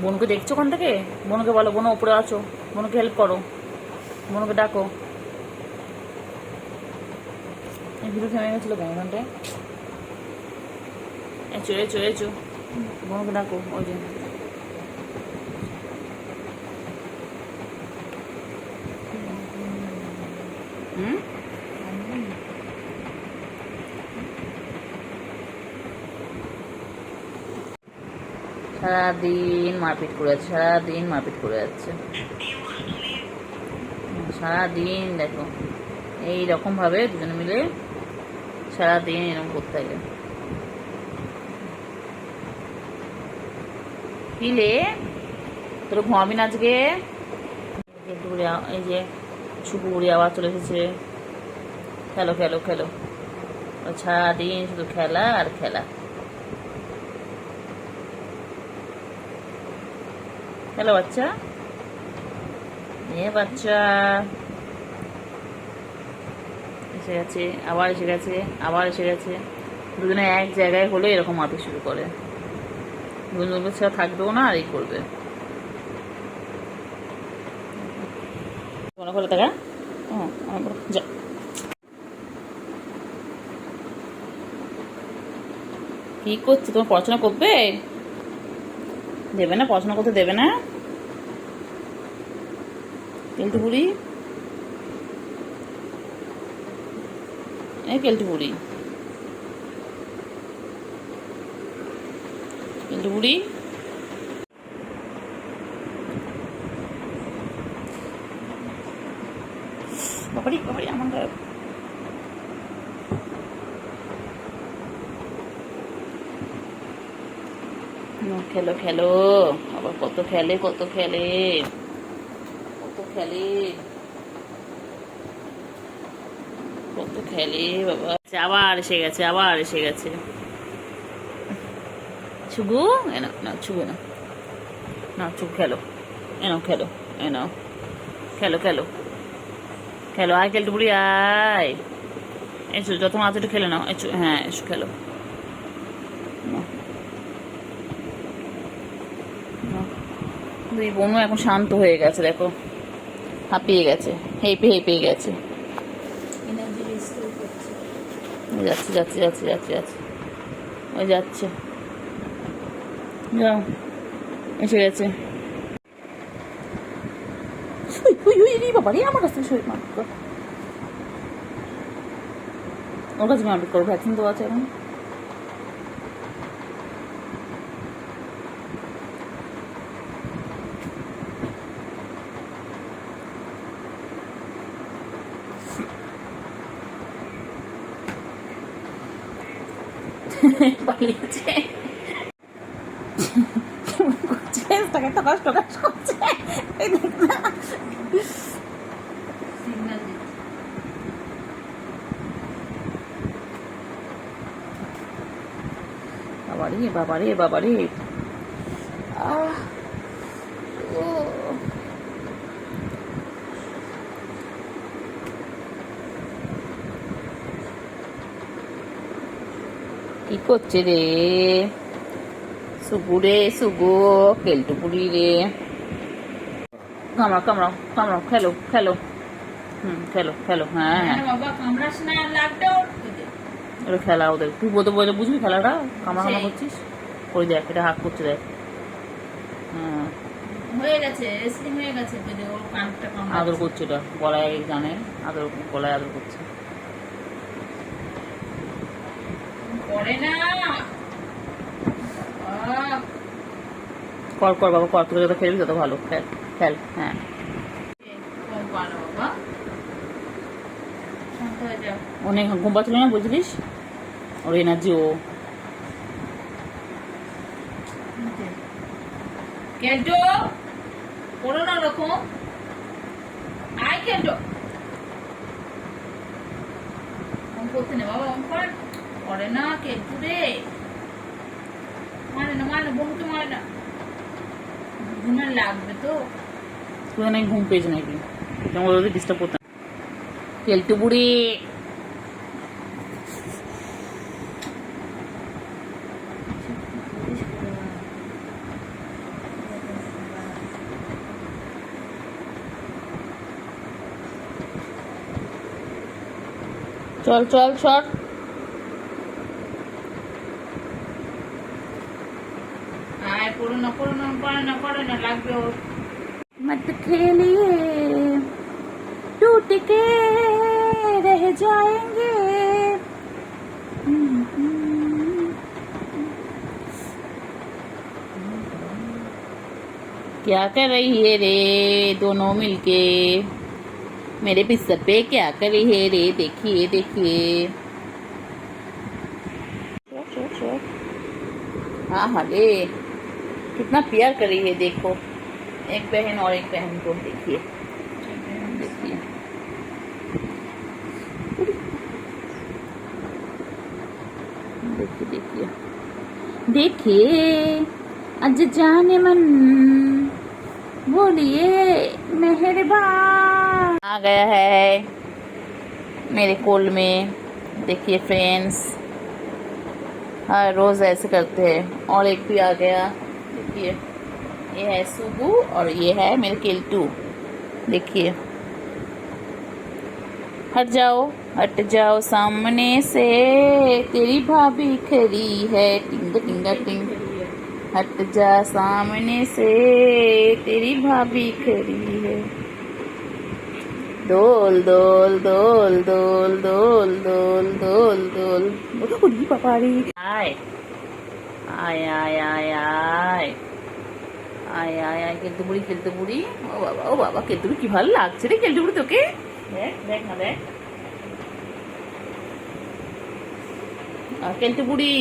Speaker 1: বোনকে দেখছো কোন থেকে? বোনকে বলো, বোন উপরে আছো, বোনকে হেল্প করো, বোনকে ডাকো। এই ভিডিও থেমে গেছিল কেন ওখানটায়? এচো এচো এচো, বোনকে ডাকো। ওই যে সারাদিন মারপিট করে যাচ্ছে, সারাদিন মারপিট করে যাচ্ছে, সারাদিন দেখো এইরকম ভাবে দুজনে মিলে সারাদিন এরকম করতে থাকে। কিলে তোর ঘুমাবি না আজকে? এই যে সুপুরি আবার চলে এসেছে। খেলো খেলো খেলো, সারাদিন শুধু খেলা আর খেলা। হ্যালো বাচ্চা, বাচ্চা এসে গেছে, আবার এসে গেছে, আবার এসে গেছে। দুজনে এক জায়গায় হলে এরকম মারতে শুরু করে, দুজনের সাথে থাকবেও না আর এই করবে। মনে করে টাকা যা। কি করছে? তোমার পড়াশোনা করবে? দেবে না, পড়াশোনা করতে দেবে না? কেলটু বুড়ি, এই কেলটু বুড়ি, কেলটু বুড়ি। বাবারি বাবারি আমার গায়ে। খেলো খেলো, আবার কত খেলে কত খেলে কত খেলে কত খেলে বাবা। আবার এসে গেছে, আবার এসে গেছে। ছুগু এনো না, ছুগু না, না ছুগু খেলো, এনো খেলো, এনো খেলো খেলো খেলো। আয় কেলটু বুড়ি আয়, এসো যত মাছ একটু খেলে নাও, এসো। হ্যাঁ এসো খেলো। দুই বোনও এখন শান্ত হয়ে গেছে, দেখো হাঁপিয়ে গেছে, হেঁপে হেঁপে গেছে। যাচ্ছে যাচ্ছে যাচ্ছে যাচ্ছে যাচ্ছে, ওই যাচ্ছে, যাও এসে গেছে। বাবা রে, আমার কাছ থেকে শরীর মারপিট কর, ওর কাছে মারপিট করো, ভ্যাকসিন তো আছে এখন। পালিয়েছে, তাকে তো কষ্ট কষ্ট করছে। বাবারে বাবারে বাবারে, কি করছে রে সুগু রে, সুগু কেলটু বুড়ি রে। কামড়াও কামড়াও কামড়াও, খেলো খেলো, খেলো খেলো। হ্যাঁ হ্যাঁ
Speaker 2: বাবা কামড়াস না, লাগবে ওর।
Speaker 1: ওটা খেলা ওদের, তুই বলতে বলে বুঝবি খেলাটা, কামড়া করছিস। ওই দেখ এটা হাত করছে, দেখ। হ্যাঁ
Speaker 2: হয়ে গেছে, স্লিম হয়ে গেছে, ওর কানটা
Speaker 1: আদর করছে, ওটা গলায় জানে, আদর গলায় আদর করছে।
Speaker 2: করে না,
Speaker 1: কর কর বাবা কর, তোকে যত খেলবি তত ভালো, খেল খেল। হ্যাঁ
Speaker 2: বাবা শান্ত হয়ে যাও।
Speaker 1: অনেক ঘুম পাচ্ছিল না বুঝলিস, ওর এনার্জি। ও
Speaker 2: কেটো করো না রকম, আয় কেটো করতে না বাবা, করে না কেটু রে, মারে না মারে না, বন্ধুকে মারে না,
Speaker 3: দুজনের লাগবে তো।
Speaker 1: তুই নাকি ঘুম পেয়েছে নাকি, তোমার ওদের ডিস্টার্ব করতাম। কেলটু বুড়ি চল চল চল।
Speaker 3: আয় করো না করো না করে না করে না লাগবে ওর।
Speaker 1: मत खेलिए टूट के रह जाएंगे। क्या कर रही है रे दोनों मिलके, मेरे बिस्तर पे क्या कर रही है रे, देखिए देखिए। हाँ हाँ रे, कितना प्यार कर रही है देखो, एक बहन और एक बहन को, देखिए देखिए। देखिए देखिए देखिए, अज जाने मन बोलिए मेहरबान आ गया है मेरे कोल में। देखिए फ्रेंड्स, हर रोज ऐसे करते हैं। और एक भी आ गया, देखिए ये है सुबू और ये है मेरे केल्टू। देखिए, हट जाओ सामने से, तेरी भाभी खड़ी है, टिंग टिंग टिंग। हट जा सामने से, तेरी भाभी खड़ी है। दोल दोल दोल दोल दोल दोल दोल दोल बोली पापारी। आय आय आय आय आय আয় আয় আয়, কেলটু বুড়ি কেলটু বুড়ি। ও বাবা কেলটু বুড়ি কি ভালো লাগছে রে কেলটু বুড়ি তোকে। দেখ দেখ না দেখ, কেলটু বুড়ি।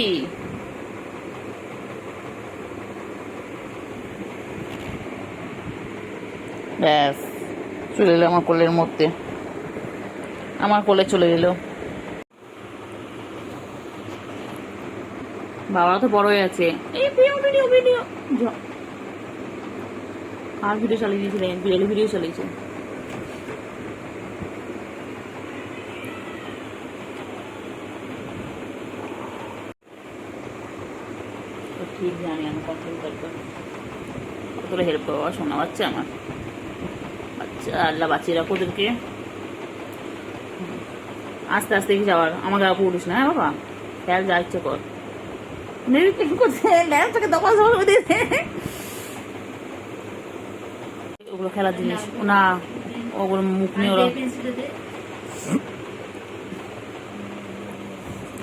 Speaker 1: ব্যাস চলে এলো আমার কোলের মধ্যে, আমার কোলে চলে এলো। বাবা তো বড় হয়ে আছে। এই ভিডিও ভিডিও ভিডিও আর ভিডিও চালিয়ে দিয়েছিলেন, বিড়ালি ভিডিও চালিয়েছে। ঠিক জানি আমি কন্ট্রোল করবো, কতটা হেল্প করবো শোনা বাচ্চা আমার। আচ্ছা আল্লাহ বাঁচিয়ে রাখো ওদেরকে। আস্তে আস্তে কি যাওয়ার, আমার গা পড়িস না। হ্যাঁ বাবা, খেয়াল যা ইচ্ছে কর। ওগুলো খেলার জিনিস না, ওগুলো মুখ নিয়ে ওরা।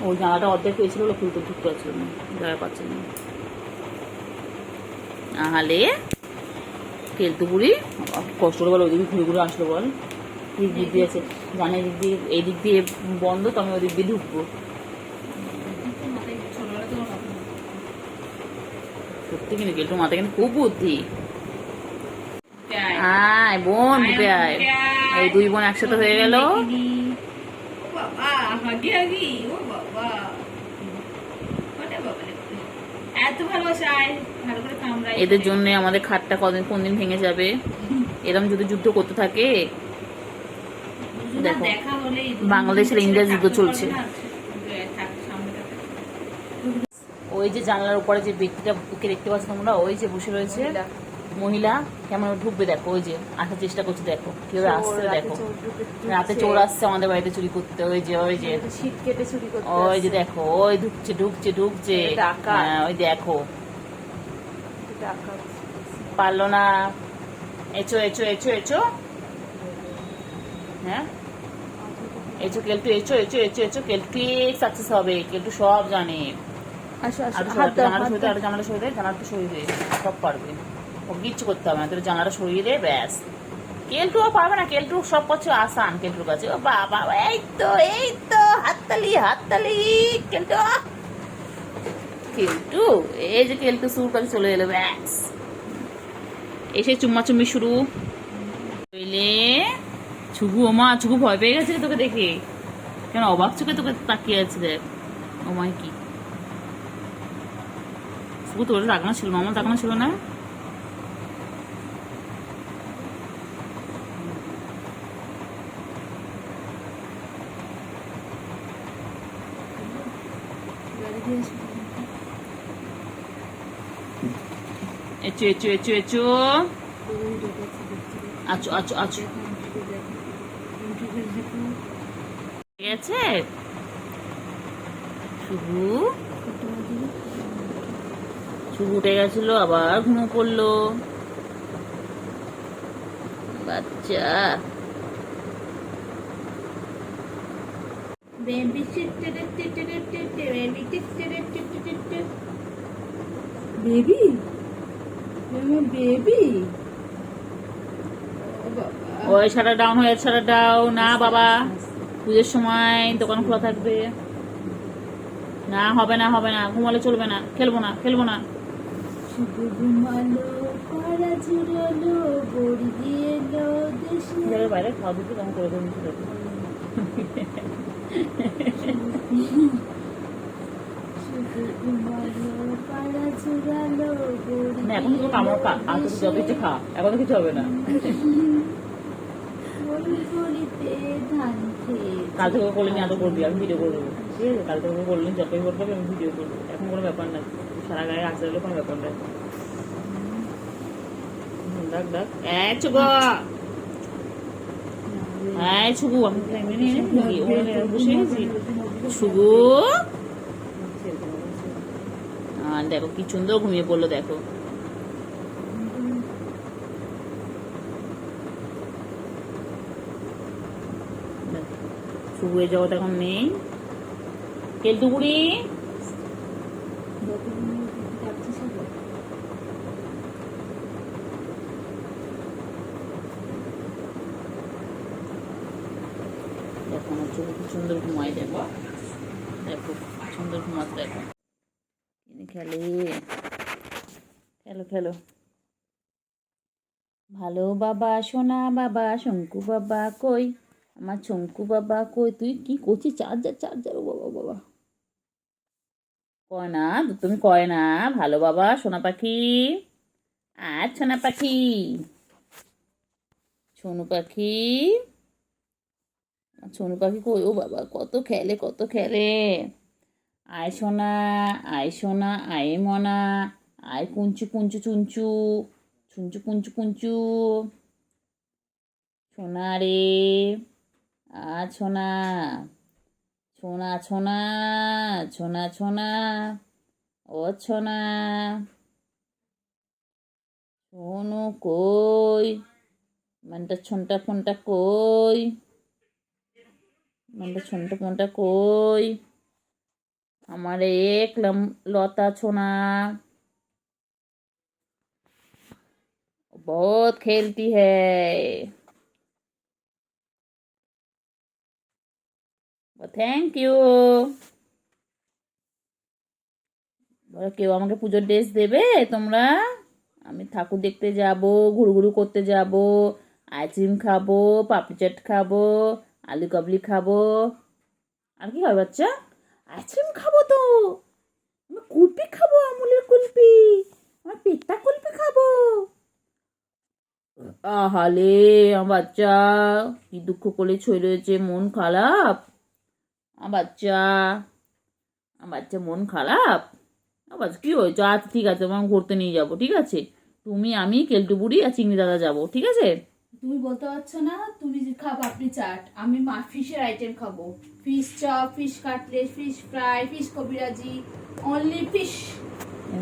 Speaker 1: ওই জানাটা অর্ধেক পেয়েছিল, ওগুলো খুলতে ঢুকতে পারছিল না, জায়গা পাচ্ছিল না। আহালে কেলটু বুড়ি কষ্ট করে বল, ওইদিকে ঘুরে ঘুরে আসলো বল। ঠিক দিক দিয়ে আছে, জানে দিক দিয়ে, এই দিক দিয়ে বন্ধ, তো আমি ওই দিক দিয়ে ঢুকবো। সত্যি কিন্তু কেলটুর মাথায় কিন্তু খুব বুদ্ধি। আয় বোন, ঢুকে আয়। এই দুই বোন একসাথে হয়ে গেল। এদের জন্য আমাদের খাটটা কোন দিন ভেঙে যাবে। এরকম যদি যুদ্ধ করতে থাকে, দেখো বাংলাদেশের ইন্ডিয়া যুদ্ধ চলছে। ওই যে জানলার উপরে যে ব্যক্তিটা দেখতে পাচ্ছ তোমরা, ওই যে বসে রয়েছে মহিলা, কেমন ঢুকবে দেখো। ওই যে আসার চেষ্টা করছে, দেখো কিভাবে আসছে, দেখো রাতে চোর আসছে আমাদের বাড়িতে চুরি করতে। ওই যে ওই যে
Speaker 2: শীত কেটে চুরি করতে,
Speaker 1: ওই যে দেখো, ওই ঢুকছে ঢুকছে ঢুকছে। হ্যাঁ ওই দেখো, পারলো না। এচো এচো এচো এচো, হ্যাঁ এচো কেলটু, এচো এচো এচো এচো। কেলটু সাকসেস হবে, কেলটু সব জানে। জানালা সরিয়ে দেয়, জানালাটা সরিয়ে দেয়, সব পারবে। ওকে কিচ্ছু করতে হবে না, তোর জানালাটা সরিয়ে দে ব্যাস। কেলটু পারবে না, কেলটু সব কিছু আসান কেলটুর কাছে। ও বাবা, এই তো হাততালি হাততালি। কেলটু কেলটু, এই যে কেলটু সুর কাছে চলে এলো, ব্যাস এসে চুম্মাচুম্মি শুরু। বুঝলে ছুবু, ওমা ছুবু ভয় পেয়ে গেছে তোকে দেখে, কেন অবাক চোখে তোকে তাকিয়ে আছে। দেখ ওমায় কি শুধু তোর রাগনা ছিল না, আমার রাগনা ছিল না। এচো এচো এচো এচো আচো আচো আচো ঠিক আছে শুভু শুভু উঠে গেছিল আবার ঘুমো পড়লো বাচ্চা
Speaker 2: বেবি বেবি বেবি
Speaker 1: ওই শাটার ডাউন হয়ে শাটার ডাউন না বাবা পুজোর সময় দোকান খোলা থাকবে না হবে না হবে না ঘুমালে চলবে না খেলবো না খেলবো না
Speaker 2: শুধু ঘুমালো পাড়া ঝুরালো বড়ি দিয়ে এলো দেশে
Speaker 1: ঘরের বাইরে খাওয়া দিতে কেমন করে দেবেন
Speaker 2: শুধু ঘুমালো পাড়া ঝুরালো বড়ি
Speaker 1: না এখন তো কামড় যত কিছু খা এখন তো কিছু হবে না
Speaker 2: বড়িতে ধান খেয়ে
Speaker 1: কাল থেকে করলে নি এত করবি আমি ভিডিও করবো ঠিক আছে কাল থেকে করলে যতই করবো আমি ভিডিও করবো এখন কোনো ব্যাপার না সারা গায়ে আসতে হলে কোনো ব্যাপার নাই ডাক ডাক চুগো হ্যাঁ ছুগু আমি বসে গেছি ছুগু দেখো কি সুন্দর ঘুমিয়ে পড়লো দেখো শুয়ে জগৎ এখন নেই কেলটুকুড়ি দেখো আমার চোখ কি সুন্দর ঘুমাই দেখো দেখো সুন্দর ঘুমাতে দেখো খেলে খেলো খেলো ভালো বাবা সোনা বাবা শঙ্কু বাবা কই আমার শঙ্কু বাবা কই তুই কি করছিস চার্জার চার্জার বাবা বাবা কয় না তুমি কয় না ভালো বাবা সোনা পাখি আর সোনা পাখি সোনু পাখি সোনু পাখি কই ও বাবা কত খেলে কত খেলে আয় সোনা আয় মনা আয় কুঞ্চু কুঞ্চু চুঞ্চু চুঞ্চু কুঞ্চু কুঞ্চু সোনা রে আর সোনা সোনা সোনা সোনা সোনা ও সোনা সোনু কই মানটা ছনটা ফোনটা কই মানটা ছনটা ফোনটা কই আমার এক লতা সোনা बहुत खेलती है থ্যাংক ইউ কেউ আমাকে পুজোর ড্রেস দেবে তোমরা আমি ঠাকুর দেখতে যাব ঘুরঘুরু করতে যাব আইসক্রিম খাবো পাপড়ি চাট খাবো আলু কাবলি খাবো আর কি খাবে বাচ্চা আইসক্রিম খাবো তো আমি কুলপি খাবো আমুলের কুলপি আমার পেটটা কুলপি খাবো আহালে আমার বাচ্চা কি দুঃখ করে ছই রয়েছে মন খারাপ আমার বাচ্চা মন খারাপ আবার কি হয়েছে আচ্ছা ঠিক আছে আমার ঘুরতে নিয়ে যাবো ঠিক আছে তুমি আমি কেলটু বুড়ি আর চিংড়ি দাদা যাবো ঠিক আছে
Speaker 2: তুমি বলতে পারছো না তুমি যে খাও পাপড়ি চাট আমি ফিশের আইটেম খাবো fish chop fish cutlet fish fry fish kabiraji only fish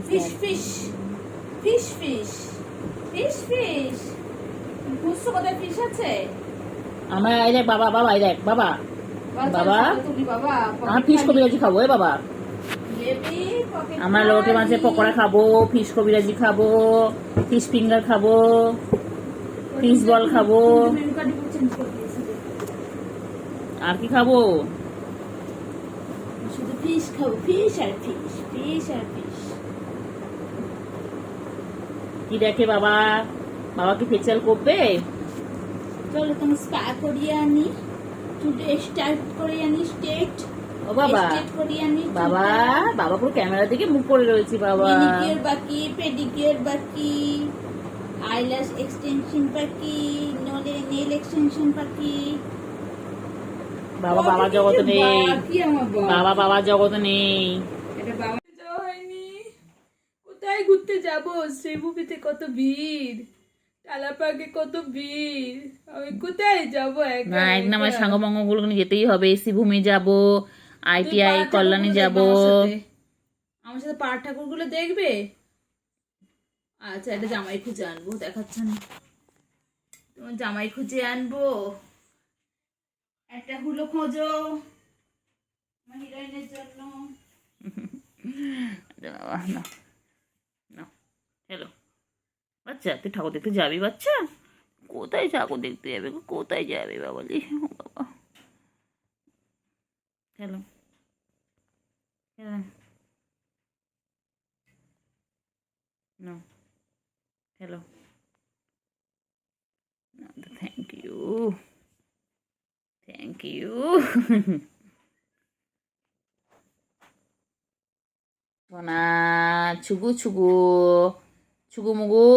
Speaker 2: fish fish fish fish fish fish বুঝছো কোথায় ফিশ আছে
Speaker 1: আমার এই দেখ বাবা বাবা এই দেখ বাবা বাবা
Speaker 2: তুমি বাবা
Speaker 1: আমার ফিশ কবিরাজি খাবো এ বাবা আমরা লোটে মাছের পকোড়া খাবো ফিশ কবিরাজি খাবো ফিশ ফিঙ্গার খাবো ফিশ বল খাবো আর কি খাবো
Speaker 2: শুধু ফিশ খাবো ফিশ আর ফিশ ফিশ আর ফিশ
Speaker 1: কি দেখে বাবা বাবা কি ফেসিয়াল করবে
Speaker 2: চলো তুমি স্পা করিয়ে আনি চুলে স্টাইল করে আনি স্টেট
Speaker 1: ও বাবা
Speaker 2: স্টেট করিয়ে আনি
Speaker 1: বাবা বাবা পুরো ক্যামেরা দিকে মুখ করে রয়েছে বাবা
Speaker 2: মেনিকিউর বাকি পেডিকিউর বাকি আইল্যাশ এক্সটেনশন বাকি নেল এক্সটেনশন বাকি
Speaker 1: বাবা বাবা জগতে নেই
Speaker 2: বাকি আমার
Speaker 1: বাবা বাবা জগতে নেই
Speaker 2: এটা বাবা যাওয়া হয়নি। কোথায় ঘুরতে যাব? শ্রীভূমিতে কত ভিড়, টালাপাকে কত ভিড়, আমি কোথায় যাব?
Speaker 1: না একদম আমার সাঙ্গপাঙ্গগুলো নিয়ে যেতেই হবে। শ্রীভূমি যাব, আইটিআই কল্যাণী যাব।
Speaker 2: আমার সাথে পাড় ঠাকুরগুলো দেখবে? আচ্ছা, এটা জামাই খুঁজে আনবো, দেখাচ্ছে না। তোমার জামাই খুঁজে আনবো, একটা হুলো খোঁজো আমার হিরোইনের জন্য।
Speaker 1: না না হ্যালো বাচ্চা, তুই ঠাকুর দেখতে যাবি বাচ্চা? কোথায় ঠাকুর দেখতে যাবে গো? কোথায় যাবে বাবালি? ও বাবা, hello hello No. Hello. No, thank you. Thank you. সোনা ছুগু ছুগু ছুগু মুগু,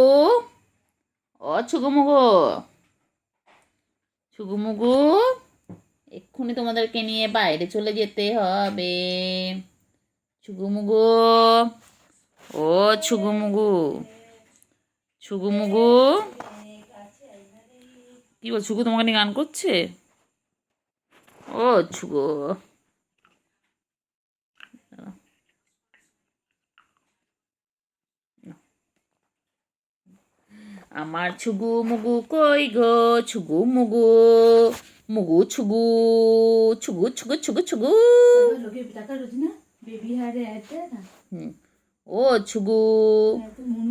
Speaker 1: ও ছুগু মুগু, ছুগু মুগু, এক্ষুনি তোমাদেরকে নিয়ে বাইরে চলে যেতে হবে। ছুগু মুগু, ও ছুগু মুগু, ছুগু মুগু, কি বল? ছুগু তোমাকে নিয়ে গান করছে? ও ছুগু, আমার ছুগু মুগু কই গো? ছুগু মুগু, মুগু ছুগু, ছুগু ছুগু ছুগু ছুগু।
Speaker 2: বেবি হারে আছে না।
Speaker 1: ও ছুগু,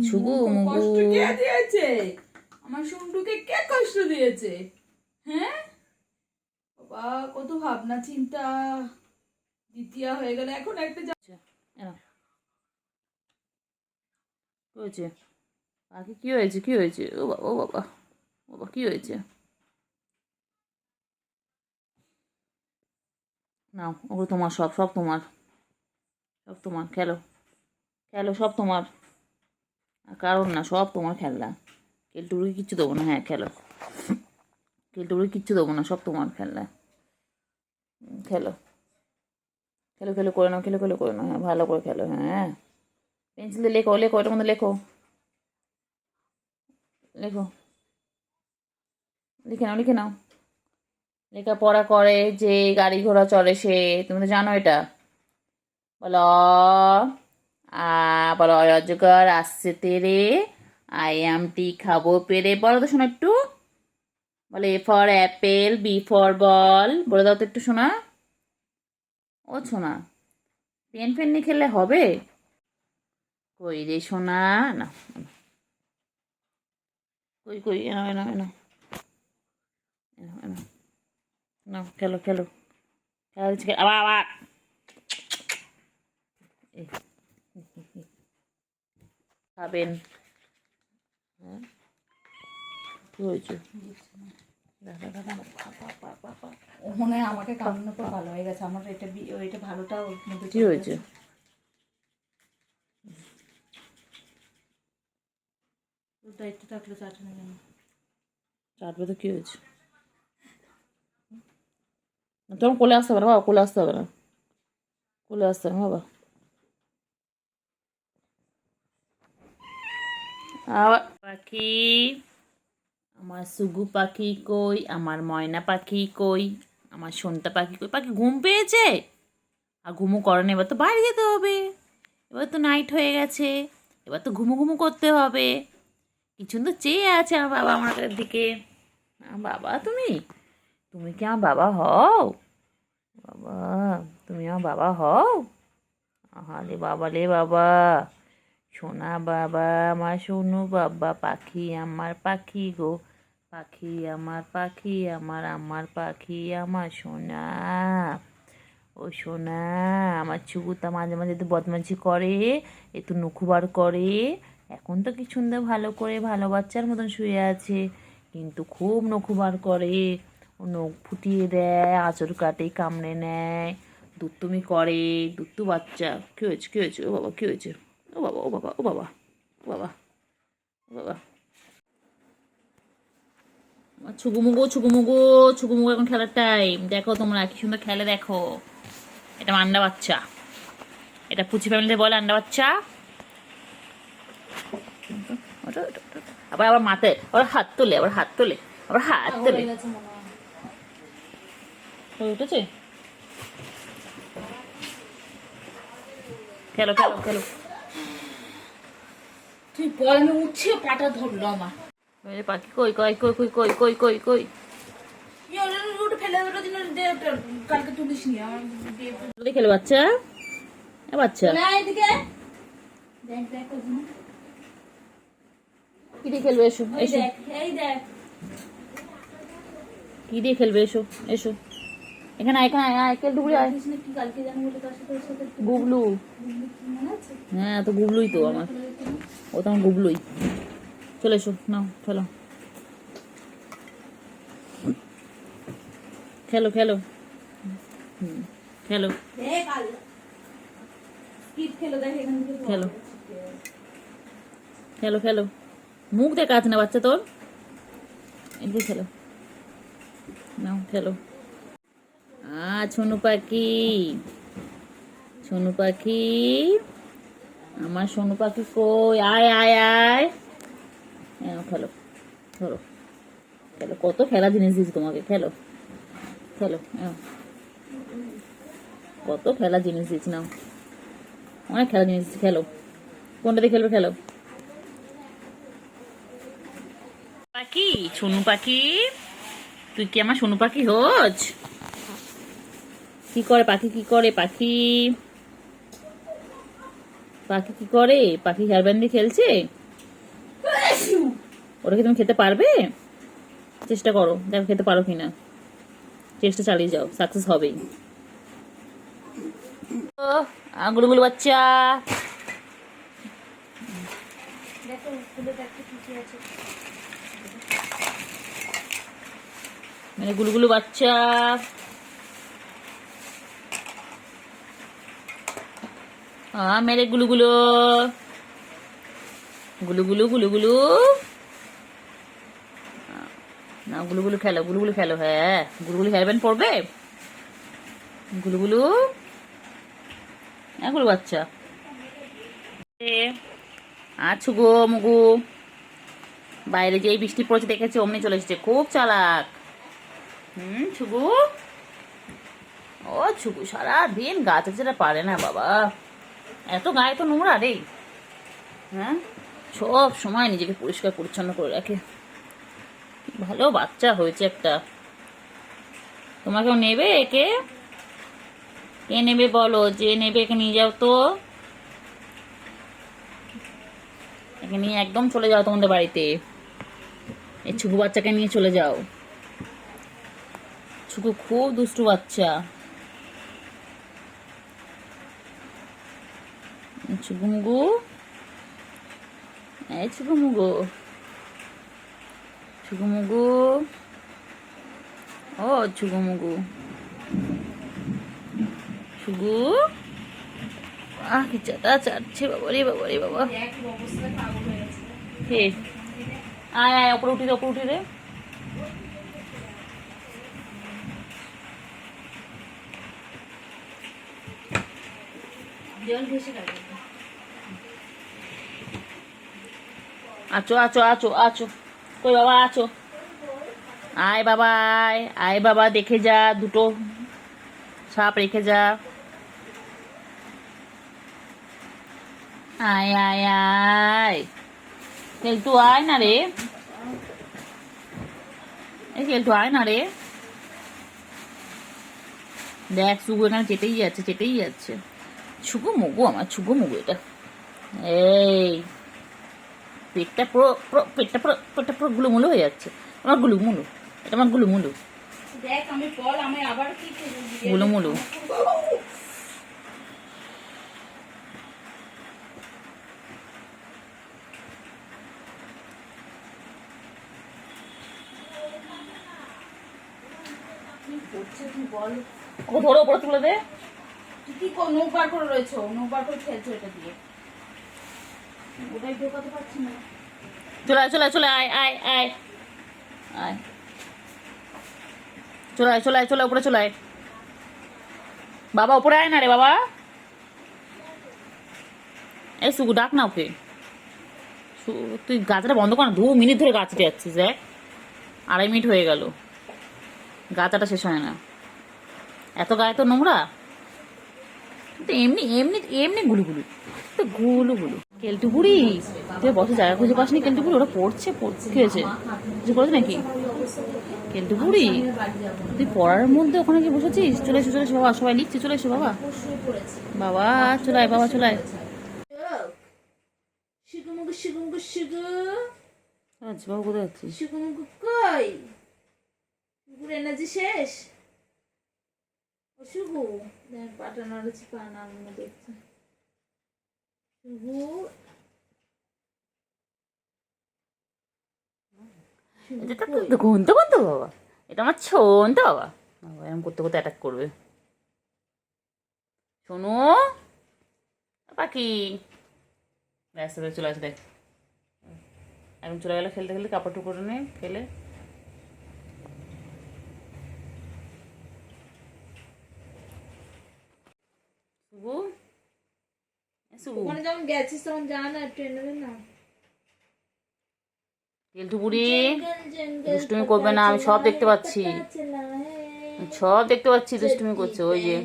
Speaker 1: ছুগু মুগু।
Speaker 2: কষ্ট কে দিয়েছে? আমার শুন্টুকে কে কষ্ট দিয়েছে? হ্যাঁ বাবা, কত ভাবনা চিন্তা, দ্বিতীয় হয়ে গেল, এখন একটা
Speaker 1: কি হয়েছে পাখি? কি হয়েছে? কি হয়েছে? ও বাবা, ও বাবা, বাবা কি হয়েছে? নাও, ওগুলো তোমার, সব সব তোমার, সব তোমার। খেলো খেলো, সব তোমার। আর কারণ না, সব তোমার খেলনা। কেলটুকুরি কিচ্ছু দেবো না। হ্যাঁ খেলো, কেলটুকুরি কিচ্ছু দেবো না, সব তোমার খেলনা। খেলো খেলো, খেলো করে নাও, খেলো খেলো করে নাও। হ্যাঁ ভালো করে খেলো। হ্যাঁ পেন্সিল দিয়ে লেখো, লেখো, এটার মধ্যে লেখো, লেখো, লিখে নাও, লিখে নাও। লেখাপড়া করে যে গাড়ি ঘোড়া চলে সে, তুমি তো জানো এটা। বলো বলো, অজগর আসছে তেরে, আই এম টি খাবো পেরে। বলো তো শোনা একটু। বলে A for apple, B for ball. বলে দাও তো একটু শোনা। ও শোনা, পেন ফেন নিয়ে খেললে হবে? কই রে শোনা, না কই কই, এনো এনো এনো এনো এনো, না খেলো খেলো, খেলা দিচ্ছি, আবার আবার। এই, খাবেন? হ্যাঁ কি হয়েছে?
Speaker 2: মনে হয় আমাকে কামড়ানো তো ভালো হয়ে গেছে। আমার এটা এটা ভালোটা ওর মধ্যে
Speaker 1: কি হয়েছে?
Speaker 2: দায়িত্ব থাকলে চাটনি কেন
Speaker 1: চাটবে তো কি হয়েছে? তোমার কোলে আসতে হবে না বাবা, কোলে আসতে হবে না, কোলে আসতে হবে না বাবা। আবার পাখি, আমার সুগু পাখি কই? আমার ময়না পাখি কই? আমার সোনটা পাখি কই? পাখি ঘুম পেয়েছে? আর ঘুমু করেন, এবার তো বাইরে যেতে হবে, এবার তো নাইট হয়ে গেছে, এবার তো ঘুমু ঘুমু করতে হবে। কিছু তো চেয়ে আছে আমার বাবা আমার দিকে। বাবা তুমি, তুমি কি আমার বাবা হও? বাবা, তুমি আমার বাবা হও? আহারে বাবা রে বাবা, সোনা বাবা, আমার সোনু বাবা, পাখি আমার পাখি গো, পাখি আমার পাখি, আমার আমার পাখি, আমার সোনা, ও সোনা। আমার চুকুতা মাঝে মাঝে তো বদমাঝি করে, একটু নখু বার করে। এখন তো কি সুন্দর ভালো করে ভালো বাচ্চার মতন শুয়ে আছে, কিন্তু খুব নখু বার করে, ও নখ ফুটিয়ে দেয়, আঁচড় কাটে, কামড়ে নেয়, দুত্তুমি করে। দুত্তু বাচ্চা। কী হয়েছে? কী হয়েছে? ও বাবা কী হয়েছে? ও বাবা, ও বাবা, ও বাবা, ও বাবা, ও বাবা। ছুগুমুগু ছুগুমুগু ছুগুমুগু, এখন খেলার টাইম। দেখো তোমরা কি সুন্দর খেলে, দেখো। এটা মান্ডা বাচ্চা, এটা পুচি ফ্যামিলিতে বলে আন্ডা বাচ্চা। আবার আবার মাথায় আবার হাত তোলে, আবার হাত তোলে, আবার হাত তোলে। উঠেছে, খেলো খেলো খেলো।
Speaker 2: তুই বল, আমি উঠছে পাটা ধরলো আমার।
Speaker 1: পাখি কই কই কই কই কই কই কই কই
Speaker 2: ফেলে কালকে তুলিস নি আমার।
Speaker 1: খেলো বাচ্চা, বাচ্চা
Speaker 2: এদিকে দেখ দেখ
Speaker 1: কি দিয়ে খেলবে? এসো এসো,
Speaker 2: এই দেখ
Speaker 1: কি দিয়ে খেলবে? এসো এসো, এখানে এখানে আয়, কেলটুকুরি আয়।
Speaker 2: কি কালকে জানো বলে তার সাথে ওর সাথে
Speaker 1: গুবলু,
Speaker 2: মনে আছে?
Speaker 1: হ্যাঁ তো গুবলুই তো আমার, ও তো আমার গুবলুই। চলে এসো, নাও খেলো খেলো খেলো। খেলো
Speaker 2: দেখ আল স্কিপ খেলো, দেখ এখান থেকে
Speaker 1: খেলো খেলো খেলো। মুখ দেখা আছে না বাচ্চা তোর, এদিকে খেলো, নাও খেলো। সোনু পাখি, সোনু পাখি, আমার সোনু পাখি কই? আয় আয় আয়, খেলো ধরো, খেলো। কত খেলা জিনিস দিয়েছি তোমাকে, খেলো খেলো। কত খেলা জিনিস দিয়েছি, নাও অনেক খেলা জিনিস দিয়েছি, খেলো। কোনটা দিয়ে খেলবে? খেলো। পাখি, সোনু পাখি, তুই কি আমার সোনু পাখি হোজ? কি করে পাখি, কি করে পাখি? পাখি কি করে? পাখি হেয়ার ব্যান্ড দিয়ে খেলছে। ওটা কি তুমি খেতে পারবে? চেষ্টা করো, দেখো খেতে পারো কিনা। চেষ্টা চালিয়ে যাও, সাকসেস হবেই। গুলুগুলু বাচ্চা,
Speaker 2: দেখো খুলে দেখতে কি কি আছে।
Speaker 1: মানে গুলুগুলু বাচ্চা, মেরে গুলুগুলো, গুলুগুলু গুলুগুলু, না গুলুগুলু খেলো, গুলুগুলু খেলো। হ্যাঁ গুলুগুলু হেয়ারব্যান্ড পড়বে, গুলুগুলু। হ্যাঁ গুলু বাচ্চা, আছো গো মুগু। বাইরে যে বৃষ্টি পড়েছে দেখেছে, অমনি চলে এসেছে, খুব চালাক। ছুগু, ও ছুগু সারাদিন গাছ যেটা পারে না বাবা, এত গায়ে তো নোংরা রে। হ্যাঁ সব সময় নিজেকে পরিষ্কার পরিচ্ছন্ন করে রাখে, ভালো বাচ্চা হয়েছে একটা। তোমাকেও নেবে একে? কে নেবে বলো, যে নেবে একে নিয়ে যাও তো। একে নিয়ে একদম চলে যাও তোমাদের বাড়িতে, এই ছুকু বাচ্চাকে নিয়ে চলে যাও। ছুকু খুব দুষ্টু বাচ্চা। ছুকু মুগু, এই ছুকু মুগু, ছুকু মুগু, ও ছুকু মুগু, ছুগু। কি চাটা চাটছে বাবা রে বাবা রে বাবা।
Speaker 2: দেখ অবস্থা পাগল হয়ে গেছে।
Speaker 1: হে আয় আয়, ওপরে উঠি রে, ওপরে উঠি রে।
Speaker 2: জল ভেসে গেছে।
Speaker 1: আছো আছো আছো আছো, কই বাবা আছো? আয় বাবা আয়, আয় বাবা, দেখে যা, দুটো সাপ রেখে যা। আয় আয় আয়, কেলটু আয় না রে, এই কেলটু আয় না রে। দেখ সুগু এখানে চেটেই যাচ্ছে, চেটেই যাচ্ছে। ছুগু মুগু, আমার ছুগু মুগু এটা। এই পেটটা পুরো পুরো পেটটা পুরো পেটটা পুরো গুলুমুলু হয়ে যাচ্ছে, আমার গুলুমুলু, এটা আমার গুলুমুলু,
Speaker 2: দেখ আমি বল, আমি আবার কি
Speaker 1: গুলুমুলু।
Speaker 2: বল
Speaker 1: ও ধরো, ওপরে তুলে দে।
Speaker 2: তুই কি নৌক বার করে রয়েছো, নৌক বার করে খেলছো এটা দিয়ে, ওটাই ঢোকাতে পারছি না।
Speaker 1: চলে আয় চলে আয় চলে আয় আয় আয় আয়, চলে আয় চলে আয়, চলে উপরে চলে আয়। বাবা উপরে আয় না রে বাবা, এই সুগু ডাক না ওকে। তুই গাছটা বন্ধ কর না, 2 মিনিট ধরে গাছটা যাচ্ছিস দেখ, 2.5 মিনিট হয়ে গেল, গাছাটা শেষ হয় না, এত গায়ে তো নোংরা। তো এমনি এমনি এমনি গুলুগুলু, তো গুলুগুলু কেলটু বুড়ি, তুই বসে জায়গা খুঁজে পাসনি কেলটু বুড়ি, ওরা পড়ছে পড়ছে কি হয়েছে, কিছু করেছে নাকি কেলটু বুড়ি? তুই পড়ার মধ্যে ওখানে কি বসেছিস? চলে এসো চলে এসো বাবা, সবাই লিখছি, চলে এসো বাবা, বাবা চলায় বাবা চলায়।
Speaker 2: শিগুমুগু শিগুমুগু শিগু
Speaker 1: আচ্ছা বাবু কোথায় যাচ্ছিস?
Speaker 2: শিগুমুগু কই? শিগুর এনার্জি শেষ। ও শিগু, দেখ পাটা নাড়াচ্ছি, পা নাড়ানো দেখছে। শিগু
Speaker 1: এটা তো ঘুমতে ঘুমতে বাবা, এটা আমার ছনতে বাবা, বাবা এরকম করতে করতে অ্যাটাক করবে। শোনো পাখি, ব্যস্ত হয়ে চলে আসে দেখ, এখন চলে গেলে খেলতে খেলতে, কাপড় টুপড় নিয়ে খেলে। শুভু, শুভু
Speaker 2: ওখানে যখন গেছিস তখন যা না, ট্রেনে না।
Speaker 1: কেলটু বুড়ি দুষ্টুমি করবে না, আমি সব দেখতে পাচ্ছি, সব দেখতে পাচ্ছি, দুষ্টুমি করছে, ওই যে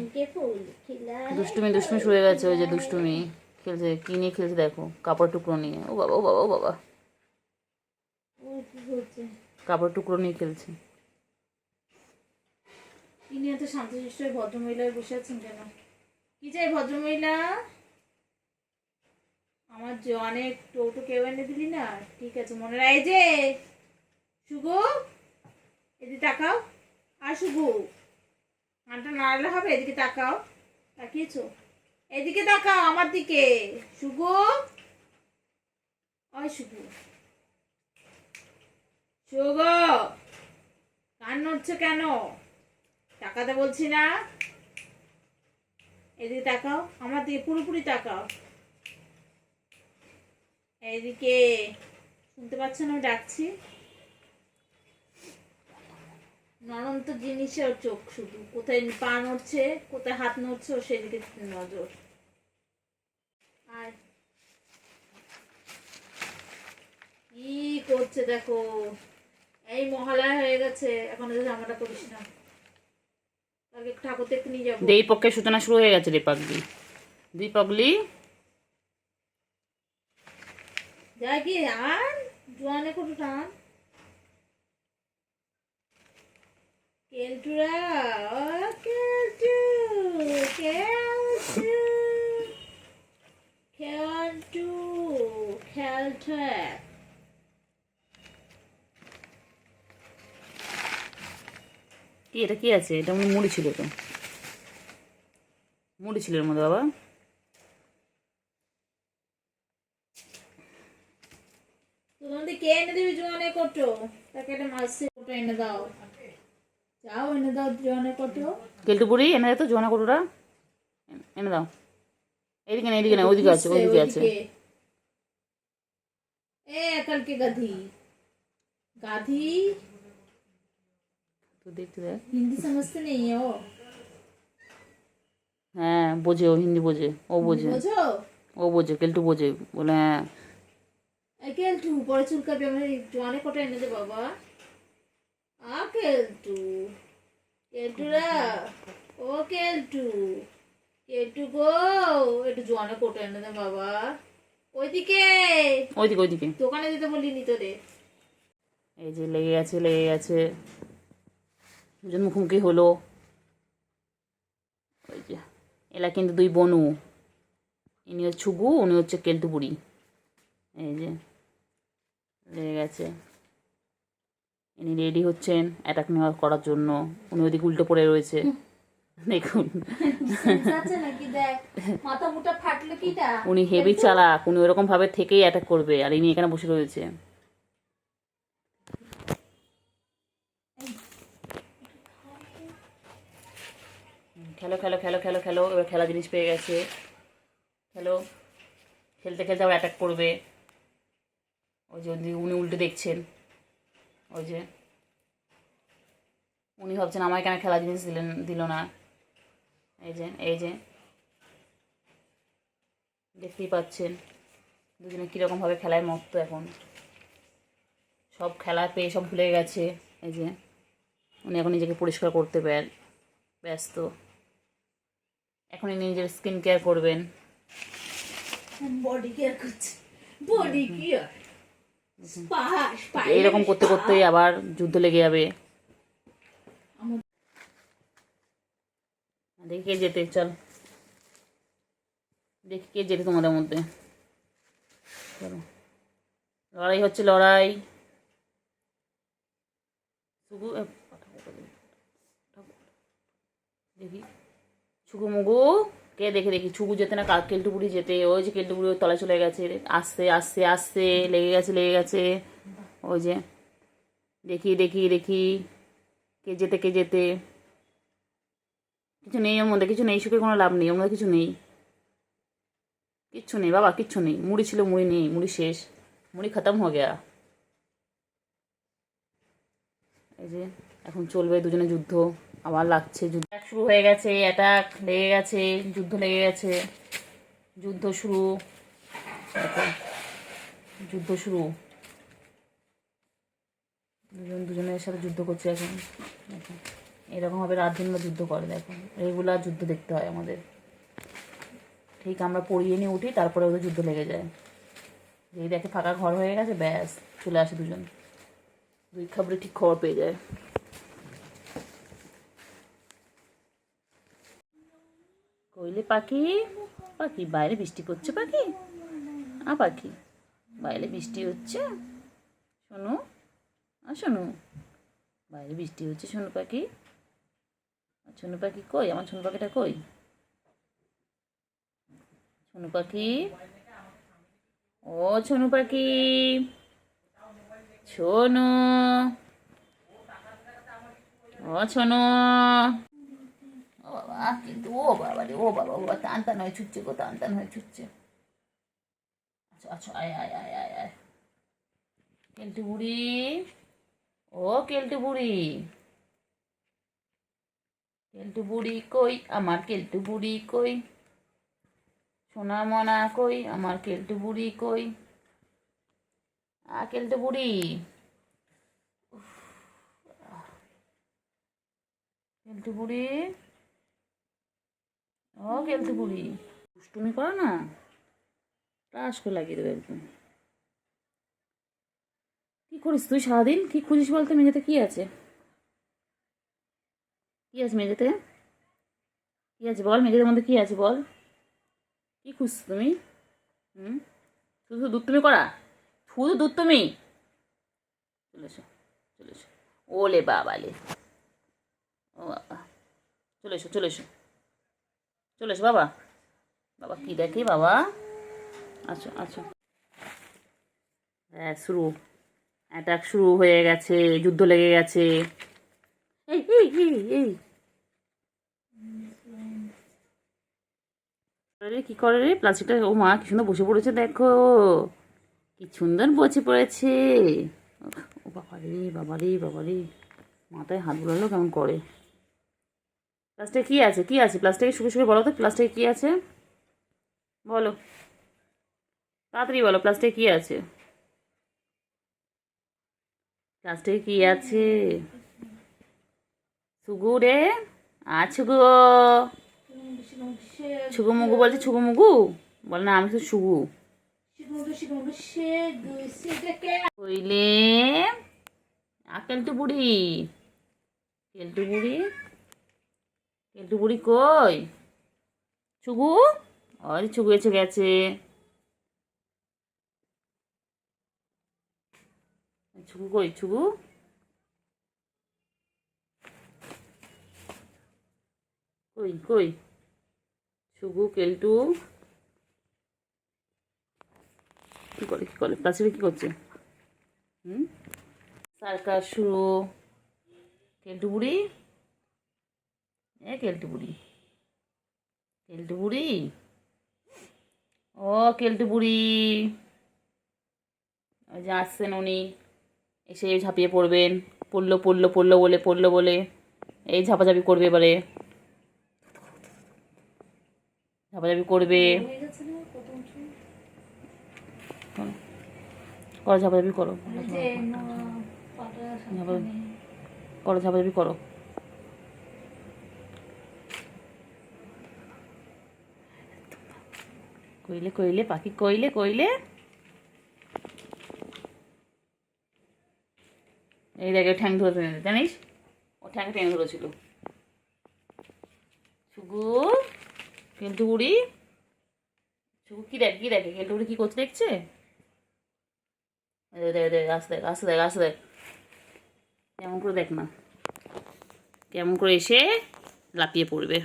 Speaker 1: দুষ্টুমি দুষ্টুমি শুয়ে গেছে, ওই যে দুষ্টুমি খেলছে, কি নিয়ে খেলছে দেখো, কাপড় টুকরো নিয়ে, ও বাবা ও বাবা ও বাবা, কাপড় টুকরো নিয়ে খেলছে।
Speaker 2: ইনি এত শান্তশিষ্ট ভদ্রমহিলায় বসে আছেন কেন? কি চাই ভদ্রমহিলা? আমার অনেক টোটো কেউ এনে দিলি না, ঠিক আছে মনে রাখ। এই যে শুগু, এদিকে তাকাও, আর শুগু কানটা নাড়ালে হবে, এদিকে তাকাও, তাকিয়েছো? এদিকে তাকাও আমার দিকে, শুগু, ওই শুগু, শুগু কান নড়ছে কেন? তাকাতে বলছি না, এদিকে তাকাও, আমার দিকে পুরোপুরি তাকাও, এইদিকে। শুনতে পাচ্ছ না আমি ডাকছি? নরন্ত জিনিসে ওর চোখ, শুধু কোথায় পা নড়ছে কোথায় হাত নড়ছে ওর সেদিকে নজর। আর কি করছে দেখো, এই মহালয়া হয়ে গেছে, এখন জামাটা করিস না, কালকে ঠাকুর দেখতে নিয়ে যাবো।
Speaker 1: দেই পক্ষের সূচনা শুরু হয়ে গেছে রে পাগলি, দুই পাগলি
Speaker 2: যাই কি আর জোয়ানে কত টান কেলটুরা, ও কেলটু, কেলটু, কেলটু, খেলটা
Speaker 1: কি, এটা কি আছে? এটা মনে মুড়ি ছিল, তো মুড়ি ছিল এর মধ্যে বাবা।
Speaker 2: তোমাদের কে এনে দিবি জোয়ানে কটো? তাকে একটা মাসে কটো এনে দাও, যাও এনে দাও জোয়ানে কটো।
Speaker 1: কেলটু বুড়ি এনে দে তো জোনা কটুরা, এনে দাও। এদিকে না, এদিকে না, ওইদিকে আছে, ওইদিকে আছে।
Speaker 2: এ কালকে গাধি গাধি,
Speaker 1: তো দেখতে দেখ,
Speaker 2: হিন্দি समझते नहीं है वो?
Speaker 1: হ্যাঁ বোঝে, ও হিন্দি বোঝে, ও বোঝে,
Speaker 2: বোঝো?
Speaker 1: ও বোঝে, কেলটু বোঝে বলে। হ্যাঁ
Speaker 2: কেলটু পরে চুলকাবি, আমার জোয়ানে কটো এনে দে বাবা। কেলটু, কেলটুরা, ও কেলটু, কেলটু গো, একটু জোয়ানে কটো এনে দে বাবা। ওইদিকে
Speaker 1: ওইদিকে ওইদিকে,
Speaker 2: দোকানে দিতে বলিনি তোরে।
Speaker 1: এই যে লেগে গেছে লেগে গেছে, দুজন মুখোমুখি হলো, ওই যে এলা কিন্তু দুই বনু, ইনি হচ্ছে ছুগু, উনি হচ্ছে কেলটু বুড়ি, এই যে লেগে গেছে, ইনি রেডি হচ্ছেন অ্যাটাক নেওয়া করার জন্য, উনি ওইদিকে উল্টো পড়ে রয়েছে, দেখুন
Speaker 2: আছে নাকি দেখ, মাথা মুটা ফাটলো কিটা?
Speaker 1: উনি হেভি চালাক, উনি ওরকম ভাবে থেকেই অ্যাটাক করবে, আর ইনি এখানে বসে রয়েছে। খেলো খেলো খেলো খেলো খেলো, এবার খেলা জিনিস পেয়ে গেছে, খেলো, খেলতে খেলতে আবার অ্যাটাক করবে, ওই যে উনি উল্টে দেখছেন, ওই যে উনি ভাবছেন আমায় কেন খেলা জিনিস দিল না, এই যে এই যে দেখতেই পাচ্ছেন দুজনে কীরকমভাবে খেলায় মত্ত এখন। সব খেলা পেয়ে সব ভুলে গেছে। এই যে উনি এখন নিজেকে পরিষ্কার করতে ব্যস্ত। এখনই নিজের স্কিন কেয়ার করবেন।
Speaker 2: বডি কেয়ার করছে, বডি কেয়ার।
Speaker 1: এইরকম করতে করতেই আবার যুদ্ধ লেগে যাবে। দেখি কে যেতে, চল দেখি কে যেতে তোমাদের মধ্যে। চলো, লড়াই হচ্ছে, লড়াই। দেখি ছুকু মুগু কে, দেখে দেখি ছুকু যেতে না কেলটুপুরি যেতে। ওই যে কেলটুপুরি ওর তলায় চলে গেছে, আস্তে আস্তে আস্তে লেগে গেছে। ওই যে দেখি দেখি দেখি কে যেতে কে যেতে। কিছু নেই ওর মধ্যে, কিছু নেই, সুখে কোনো লাভ নেই ওর মধ্যে, কিছু নেই, কিচ্ছু নেই বাবা, কিচ্ছু নেই। মুড়ি ছিল, মুড়ি নেই, মুড়ি শেষ, মুড়ি খতম হয়ে গেয়া। এই যে এখন চলবে দুজনে যুদ্ধ, আবার লাগছে, যুদ্ধ শুরু হয়ে গেছে, অ্যাটাক লেগে গেছে, যুদ্ধ লেগে গেছে, যুদ্ধ শুরু, যুদ্ধ শুরু। দুজনের সাথে যুদ্ধ করছে এখন। দেখো এরকমভাবে রাত দিনরা যুদ্ধ করে, দেখো রেগুলার যুদ্ধ দেখতে হয় আমাদের। ঠিক আমরা পড়িয়ে নিয়ে উঠি, তারপরে ওদের যুদ্ধ লেগে যায়। যেই দেখে ফাঁকা ঘর হয়ে গেছে, ব্যাস চলে আসে দুজন, দুই খবরে ঠিক খবর পেয়ে যায়। কইলে পাখি, পাখি বাইরে বৃষ্টি পড়ছে, পাখি পাখি বাইরে বৃষ্টি হচ্ছে, শোনো শোনো বাইরে বৃষ্টি হচ্ছে, শোনো পাখি। শোনো পাখি কই, আমার শোনো পাখিটা কই? শোনো পাখি, ও শোনো পাখি, শোনো, ও শোনো। ও বাবা, কিন্তু ও বাবা রে, ও বাবা, বাবা টান টান হয়ে ছুটছে গো, টান টান হয়ে ছুটছে। আচ্ছা আচ্ছা, আয় আয় আয় আয় আয়। কেলটু বুড়ি, ও কেলটু বুড়ি, কেলটু বুড়ি কই, আমার কেলটু বুড়ি কই, সোনা মনা কই, আমার কেলটু বুড়ি কই, কেলটু বুড়ি, কেলটু বুড়ি, ও কেলটু বুড়ি, দুষ্টুমি করো না, টাস করে লাগিয়ে দেবে একদম। কি করিস তুই সারাদিন, কি খুঁজিস বলতে? মেঝেতে কি আছে, কি আছে মেঝেতে, কি আছে বল, মেঝেদের মধ্যে কি আছে বল, কি খুঁজছো তুমি? শুধু দুধ তুমি করা, শুধু দুধ তুমি। চলে এসো, চলে এসো, ওলে বাবালে, ও বাবা, চলে এসো চলে এসো, চলে এসো বাবা, বাবা কি দেখে বাবা, আচ্ছা আচ্ছা। হ্যাঁ শুরু, অ্যাটাক শুরু হয়ে গেছে, যুদ্ধ লেগে গেছে। এই এই এই এই কি করে রে প্লাস্টিকটা, ও মা কি সুন্দর বসে পড়েছে, দেখো কি সুন্দর বসে পড়েছে। ও বাবা রে বাবা রে বাবা রে, মাথায় হাত বুলালো কেমন করে। প্লাস্টিকে কি আছে, কি আছে প্লাস্টিকে, শুকে শুকে বলো তো প্লাস্টিকে কি আছে, বলো তাড়াতাড়ি বলো, প্লাস্টিকে কি আছে, প্লাস্টিকে কি আছে? ছুগু রে, ছুগু, ছুগু মুগু বলছে, ছুগু মুগু বল না, আমি তো ছুগু কইলে, কেলটু বুড়ি, কেলটু বুড়ি, কেলটু বুড়ি কই, ছুগু, ওই ছুগু এসে গেছে, ছুগু কই, ছুগু কই কই, ছুগু কেলটু কি করে, কি করে প্লাস্টিকে কি করছে? সার্কাস শুরু, কেলটু বুড়ি, কেলটু বুড়ি, কেলটু বুড়ি, ও কেলটু বুড়ি, ওই যে আসছেন উনি, এসে ঝাঁপিয়ে পড়বেন, পড়লো পড়লো পড়লো বলে, পড়লো বলে এই ঝাপাঝাপি করবে এবারে, ঝাপাঝাপি করবে। করো ঝাপাঝাপি করো, করো ঝাপাঝাপি করো। কইলে কইলে পাখি কইলে কইলে। এই জায়গায় ঠ্যাং ধরে জানিস, ও ঠ্যাং টেনে ধরেছিল। শুগু কেলটু বুড়ি, শুগু কি দেখে কেলটু বুড়ি কি করছে দেখছে। আসতে দেখ আসতে দেখ আসতে দেখ, কেমন করে দেখ না, কেমন করে এসে লাপিয়ে পড়বে।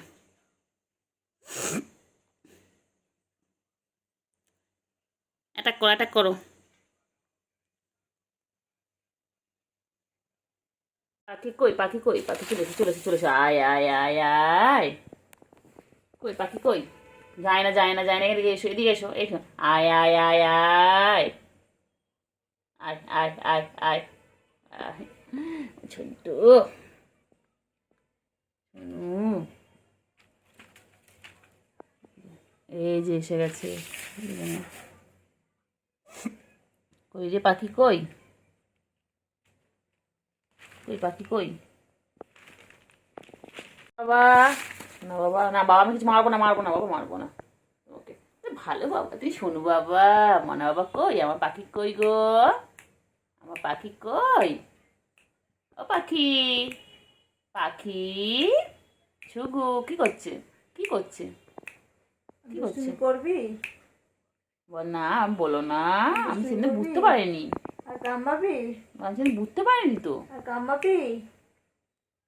Speaker 1: অ্যাটাক করো অ্যাটাক করো। পাখি কই পাখি কই, পাখি চলেছে আয় আয় আয় আয়। কই পাখি কই, যায় না এদিকে এসো এদিকে এসো এসো। আয় আয় আয় আয় আয় আয় আয় আয় আয় ছোট্ট। এই যে এসে গেছে। কই যে পাখি কই, কই পাখি কই। বাবা না বাবা না, বাবা আমি কিছু মারবো না বাবা মারবো না। ওকে ভালো বাবা, তুই শোনো বাবা। মনে বাবা কই, আমার পাখি কই গো, আমার পাখি কই। ও পাখি, পাখি শুগু কি করছে কি করছে কি করছে।
Speaker 2: করবি
Speaker 1: বল না, আমি বলো না, আমি সেদিন বুঝতে পারিনি,
Speaker 2: আর কামাবি,
Speaker 1: আমি সেদিন বুঝতে পারিনি তো।
Speaker 2: আর কামাবি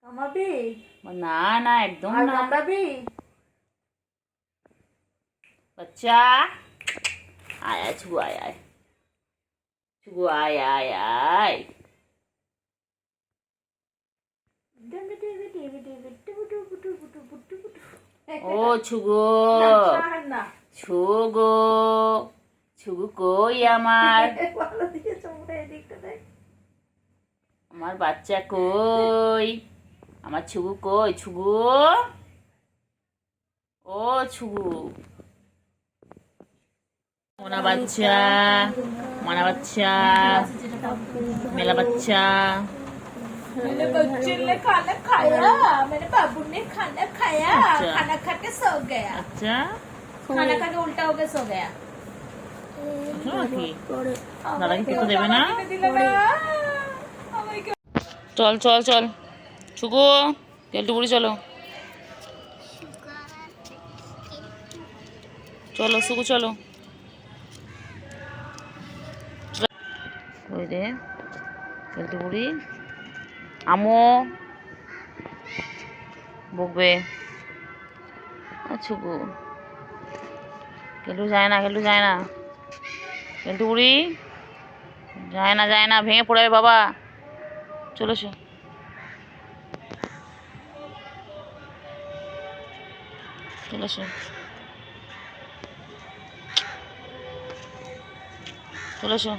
Speaker 2: কামাবি,
Speaker 1: না না একদম
Speaker 2: আর
Speaker 1: না।
Speaker 2: কামড়াবি।
Speaker 1: বাচ্চা আয় আয় শুগু আয় আয়, শুগু আয় আয় আয়। ও ছুগো
Speaker 2: না
Speaker 1: ছুগো, ছুগু কই আমার,
Speaker 2: ভালো দিয়ে চোখটা এদিকটা দেখ।
Speaker 1: আমার বাচ্চা কই, আমার ছুগু কই, ছুগু ও ছুগু। মোনা বাচ্চা, মানা বাচ্চা, মেলা বাচ্চা।
Speaker 2: मेरे बच्चे ने खाना खाया, मेरे बाबू ने खाना खाया,
Speaker 1: अच्छा।
Speaker 2: खाना खा के सो गया,
Speaker 1: আচ্ছা
Speaker 2: खाना खा के उल्टा होके सो गया।
Speaker 1: শোনো নাকি, দাদাকে খেতে দেবে না।
Speaker 2: दिला ना, oh my God।
Speaker 1: চল চল চল ছুগু, কেলটু বুড়ি চলো, চলো শুগু চলো। ওই রে কেলটু বুড়ি, আমো বকবে। ছুগু কেলটু যায় না, কেলটু যায় না, কেলটু বুড়ি যায় না, ভেঙে পড়ে যাবে বাবা। চলে এসো, চলে এসো, চলে এসো।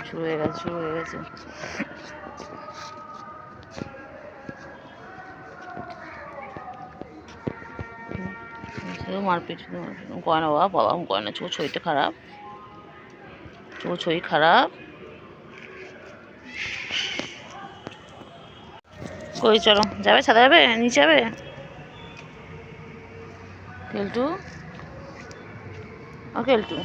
Speaker 1: শুরু হয়ে গেছে শুরু হয়ে গেছে। শুধু মারপিট শুধু মারপিট, করে না বাবা করে না, চোখ শরীরটা খারাপ, চোখ শরীর খারাপ। কই চলো, যাবে ছাদে যাবে, নিচে যাবে। কেলটু ও কেলটু,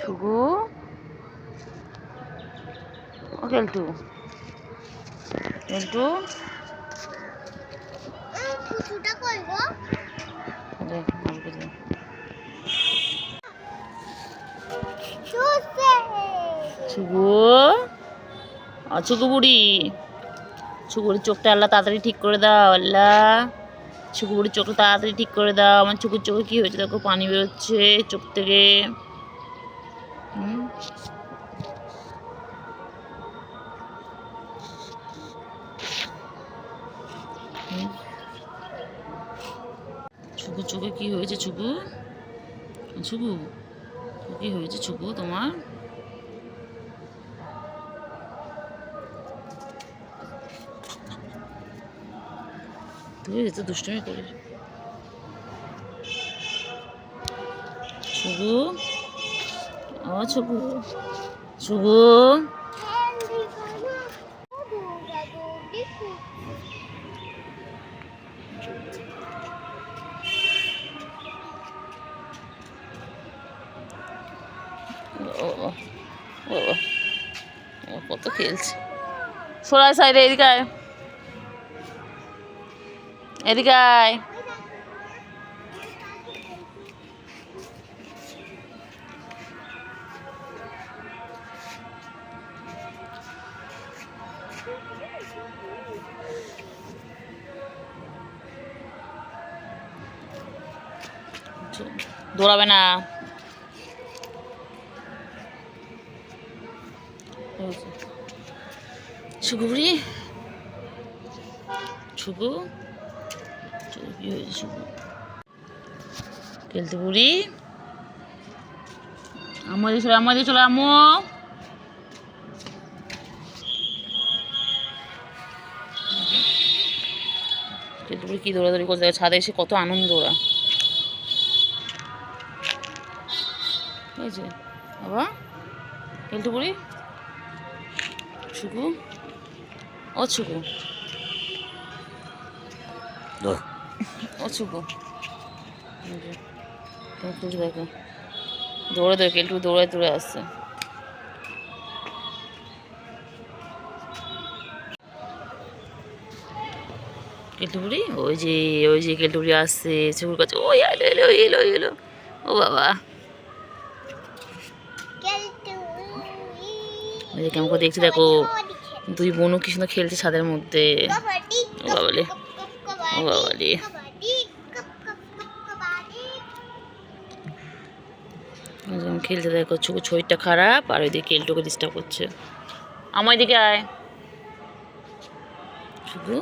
Speaker 1: শুগু ও কেলটু, কেলটু দেখ আমাকে দে। ছুগু ও ছুগু বুড়ি, ছুগুড়ির চোখটা আল্লাহ তাড়াতাড়ি ঠিক করে দাও, আল্লাহ ছুগুড়ির চোখটা তাড়াতাড়ি ঠিক করে দাও। আমার ছুগুর চোখে কি হয়েছে দেখো, পানি বেরোচ্ছে চোখ থেকে। ছুকু চোখে কি হয়েছে ছুকু? ছুকু কি হয়েছে ছুকু তোমার? তুই এত দুষ্টুমি করিস ছুকু? ও ছুকু, ছুকু ও ও ও ও কত খেলছে। সরাই সাইডে, এদিকে আয়, এদিকে আয়। দৌড়াবে না। ছুকু বুড়ি, ছুকু কি হয়েছে ছুকু? খেলতে বুড়ি, আমাদের চলে, আমাদের চলে আম্মু। খেলতে বুড়ি কি দৌড়াদৌড়ি করতে, ছাদে এসে কত আনন্দ ওরা। হয়েছে বাবা খেলতে বুড়ি, ছুকু ও ছুকু, ও ছুকু দেখো দৌড়ে দৌড়ে কেলটু দৌড়ে দৌড়ে আসছে। কেলটুপুরি ওই যে কেলটুপুরি আসছে ছুকুর কাছে। ও এলো এলো এলো এলো, ও বাবা ওই যে কেমন করে দেখছি দেখো, দুই বোনও কি সুন্দর খেলছে ছাদের মধ্যে। ও বাবালে, ও বাবালে, খেলতে দেখো। ছুকু শরীরটা খারাপ আর ওইদিকে কেলটুকে ডিস্টার্ব করছে। আমার দিকে আয় ছুকু।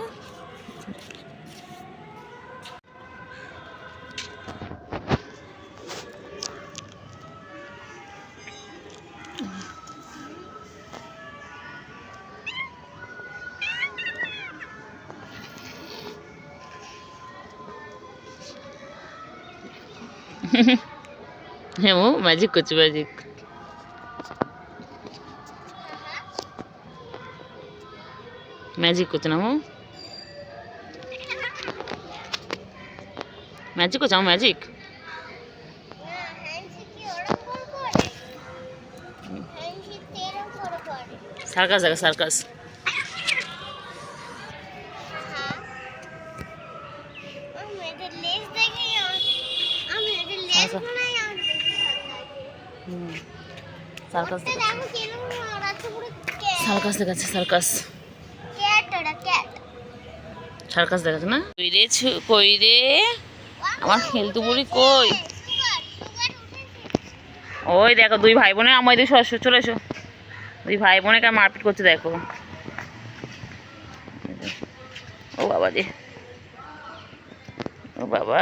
Speaker 1: হ্যাঁ ও ম্যাজিক করছে, ম্যাজিক। ম্যাজিক করছে না ও, ম্যাজিক করছে আমার ম্যাজিক। সার্কাস দেখা, সার্কাস। সার্কাস সার্কাস দেখাচ্ছে, সার্কাস সার্কাস দেখাচ্ছে না। কই রে কই রে আমার খেলতু বুড়ি কই? ওই দেখো দুই ভাই বোনে আমার দিকে চলে এসো। দুই ভাই বোনে কেন মারপিট করছে দেখো। ও বাবা রে, ও বাবা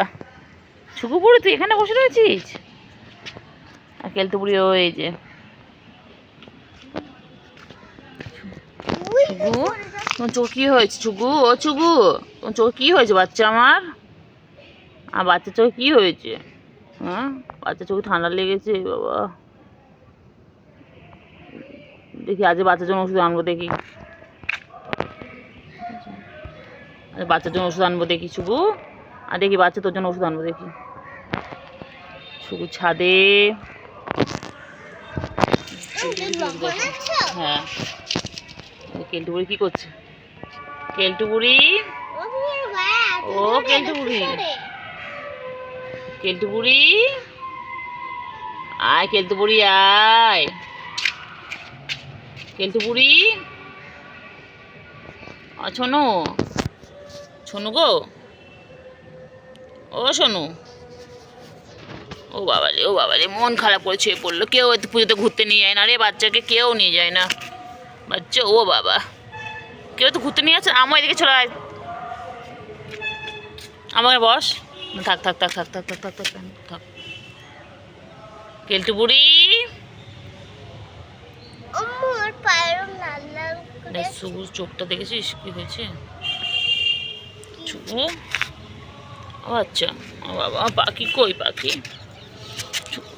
Speaker 1: ছুকু বুড়ি তুই এখানে বসে রয়েছিস? আর খেলতু বুড়ি ওই যে ছুকু, তোমার চোখ কি হয়েছে ছুকু? ও ছুকু তোমার চোখ কি হয়েছে বাচ্চা আমার? আর বাচ্চার চোখ কি হয়েছে? হ্যাঁ বাচ্চার চোখে ঠান্ডা লেগেছে বাবা। দেখি আজ বাচ্চার জন্য ওষুধ আনবো, দেখি বাচ্চার জন্য ওষুধ আনবো দেখি ছুকু। আর দেখি বাচ্চা তোর জন্য ওষুধ আনবো দেখি। ছুকু ছাদে, হ্যাঁ কেলটু বুড়ি কি করছে? কেলটু বুড়ি, ও কেলটু বুড়ি, কেলটু বুড়ি আয়, কেলটু বুড়ি আয়, কেলটু বুড়ি। শোনো শোনু গো, ও শোনু। ও বাবারে, ও বাবারে মন খারাপ করে ছুঁয়ে পড়লো। কেউ পুজোতে ঘুরতে নিয়ে যায় না রে, বাচ্চাকে কেউ নিয়ে যায় না বাচ্চা। ও বাবা কেউ তো ঘুরতে নিয়ে যাচ্ছে। আমার এদিকে চলে আয়, আমাকে বস। থাক থাক থাক থাক থাক থাক থাক থাক থাক। কেলটু বুড়ি
Speaker 4: আমার পায়ের লাল লাল করে
Speaker 1: সবুজ চোখটা দেখেছিস কি হয়েছে? চুবু ও আচ্ছা, ও বাবা পাখি কই পাখি? চুবু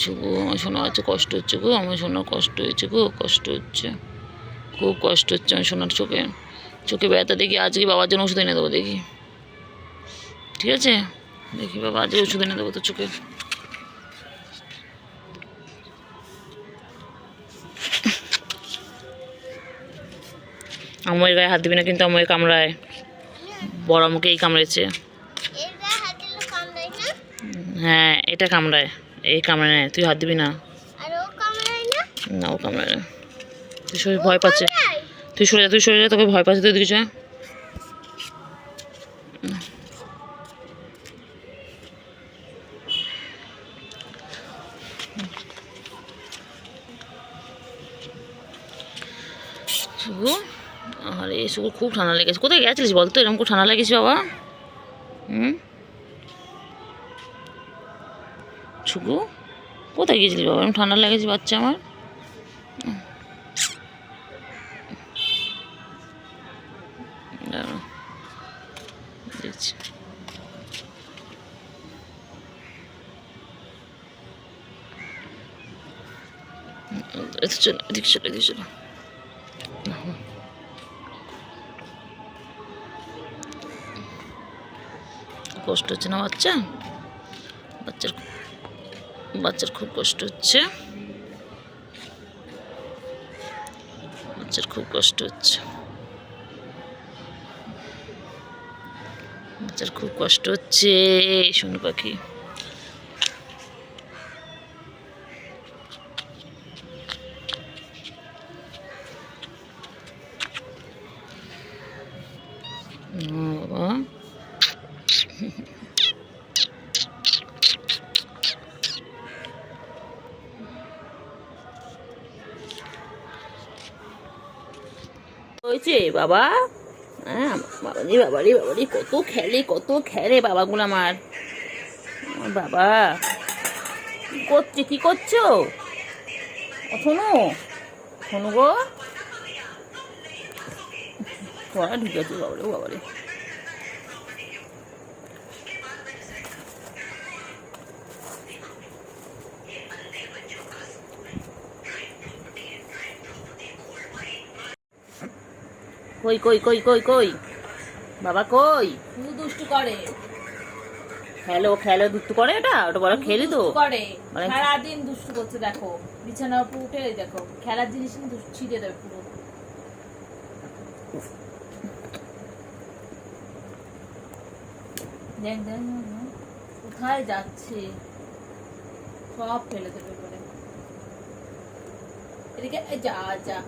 Speaker 1: চুবু আমার শোনা আছে কষ্ট হচ্ছে গো, আমার শোনার কষ্ট হয়েছে গো, কষ্ট হচ্ছে, খুব কষ্ট হচ্ছে আমার শোনার চোখে, চোখে ব্যথা। দেখি আজকে বাবার জন্য ওষুধ এনে দেবো, দেখি ঠিক আছে, দেখি বাবা আজকে ওষুধ এনে দেবো তো চোখে। আমার গায়ে হাত দিবি না কিন্তু, আমার কামড়ায়, বড় মুখেই কামড়েছে।
Speaker 4: এর গায়ে হাত দিলে কামড়ায় না?
Speaker 1: হ্যাঁ এটা কামড়ায়, এই কামড়ায় না, তুই হাত দিবি না।
Speaker 4: আর ও কামড়ায় না?
Speaker 1: না ও কামড়ায় না, তুই সরে ভয় পাচ্ছে,
Speaker 4: কামড়ায়?
Speaker 1: তুই সরে যা, তুই সরে যা, তোকে ভয় পাচ্ছে, তুই দিকে যা। শুভু আরে শুভু খুব ঠান্ডা লেগেছে, কোথায় গেছিলিস বলতো এরকম খুব ঠান্ডা লেগেছে বাবা? শুভু কোথায় গিয়েছিলিস বাবা, এরকম ঠান্ডা লেগেছে বাচ্চা আমার? দাঁড়াও, দেখছি। চলো এদিকে চলো, এদিকে চলো। কষ্ট হচ্ছে না বাচ্চা, বাচ্চার বাচ্চার খুব কষ্ট হচ্ছে, বাচ্চার খুব কষ্ট হচ্ছে, বাচ্চার খুব কষ্ট হচ্ছে সোনু পাখি। বাবা হয়েছে বাবা? হ্যাঁ বাবারি বাবারি বাবারি কত খেলে, কত খেলে বাবাগুলো আমার। আমার বাবা কি করছে, কি করছো? ও শোনো, শোনো গো, পড়া ঢুকেছে বাবারে, বাবারে। কই কই কই কই কই বাবা কই?
Speaker 2: শুধু দুষ্টু করে,
Speaker 1: খেলো খেলো, দুষ্টু করে, এটা ওটা বড় খেলি তো
Speaker 2: দুষ্টু করে,
Speaker 1: মানে-
Speaker 2: সারাদিন দুষ্টু করছে। দেখো বিছানার উপর উঠে দেখো খেলার জিনিস নিয়ে দুষ্টু ছিঁড়ে দেবে পুরো। দেখ দেখ কোথায় যাচ্ছে, সব ফেলে দেবে পরে। এদিকে এই যা যা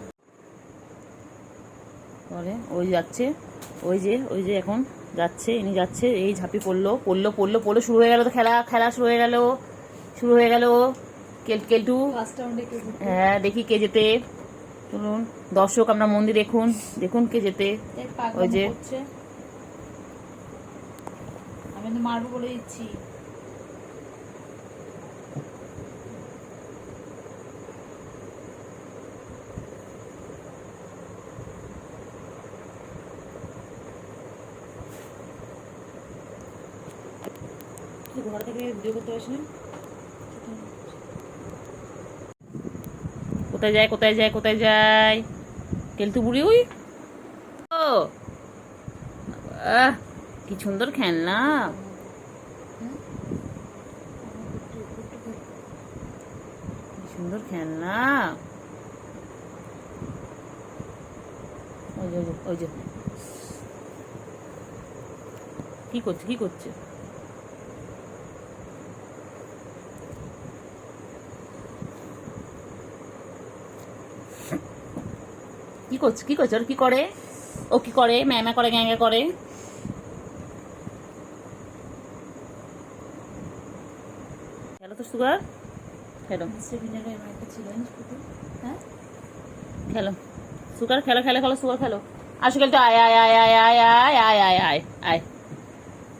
Speaker 1: বলে ওই যাচ্ছে, ওই যে এখন যাচ্ছে, ইনি যাচ্ছে, এই ঝাঁপি পড়লো পড়লো পড়লো পড়লো, শুরু হয়ে গেল তো খেলা, খেলা শুরু হয়ে গেল, শুরু হয়ে গেল। কেলটু
Speaker 2: ফার্স্ট রাউন্ডে কে জিতবে?
Speaker 1: হ্যাঁ দেখি কে যেতে, শুনুন দর্শক আমরা মন দিয়ে দেখুন, দেখুন কে যেতে।
Speaker 2: দেখ পাগলামো
Speaker 1: ওই যে
Speaker 2: করছে। আমি তো মারবো বলে দিচ্ছি।
Speaker 1: ঘর থেকে ভিডিও করতে আসেন, কোথায় যায় কোথায় যায় কোথায় যায় কেলটু বুড়ি? ওই ও বাবা, কি সুন্দর খেলনা, কি সুন্দর খেলনা। ওই যে ওই যে কি করছে, কি করছে? কি করছে, কি করছে, ওর কি করে, ও কি করে, ম্যামা করে, গ্যাঙ্গা করে। খেলো তো সুগার, খেলো
Speaker 2: সেমিনারে আমার একটা ছিল জানিস পুতুল? হ্যাঁ
Speaker 1: খেলো সুগার, খেলো খেলো খেলো সুগার খেলো। আসো খেলতে, আয় আয় আয় আয় আয় আয় আয় আয় আয় আয়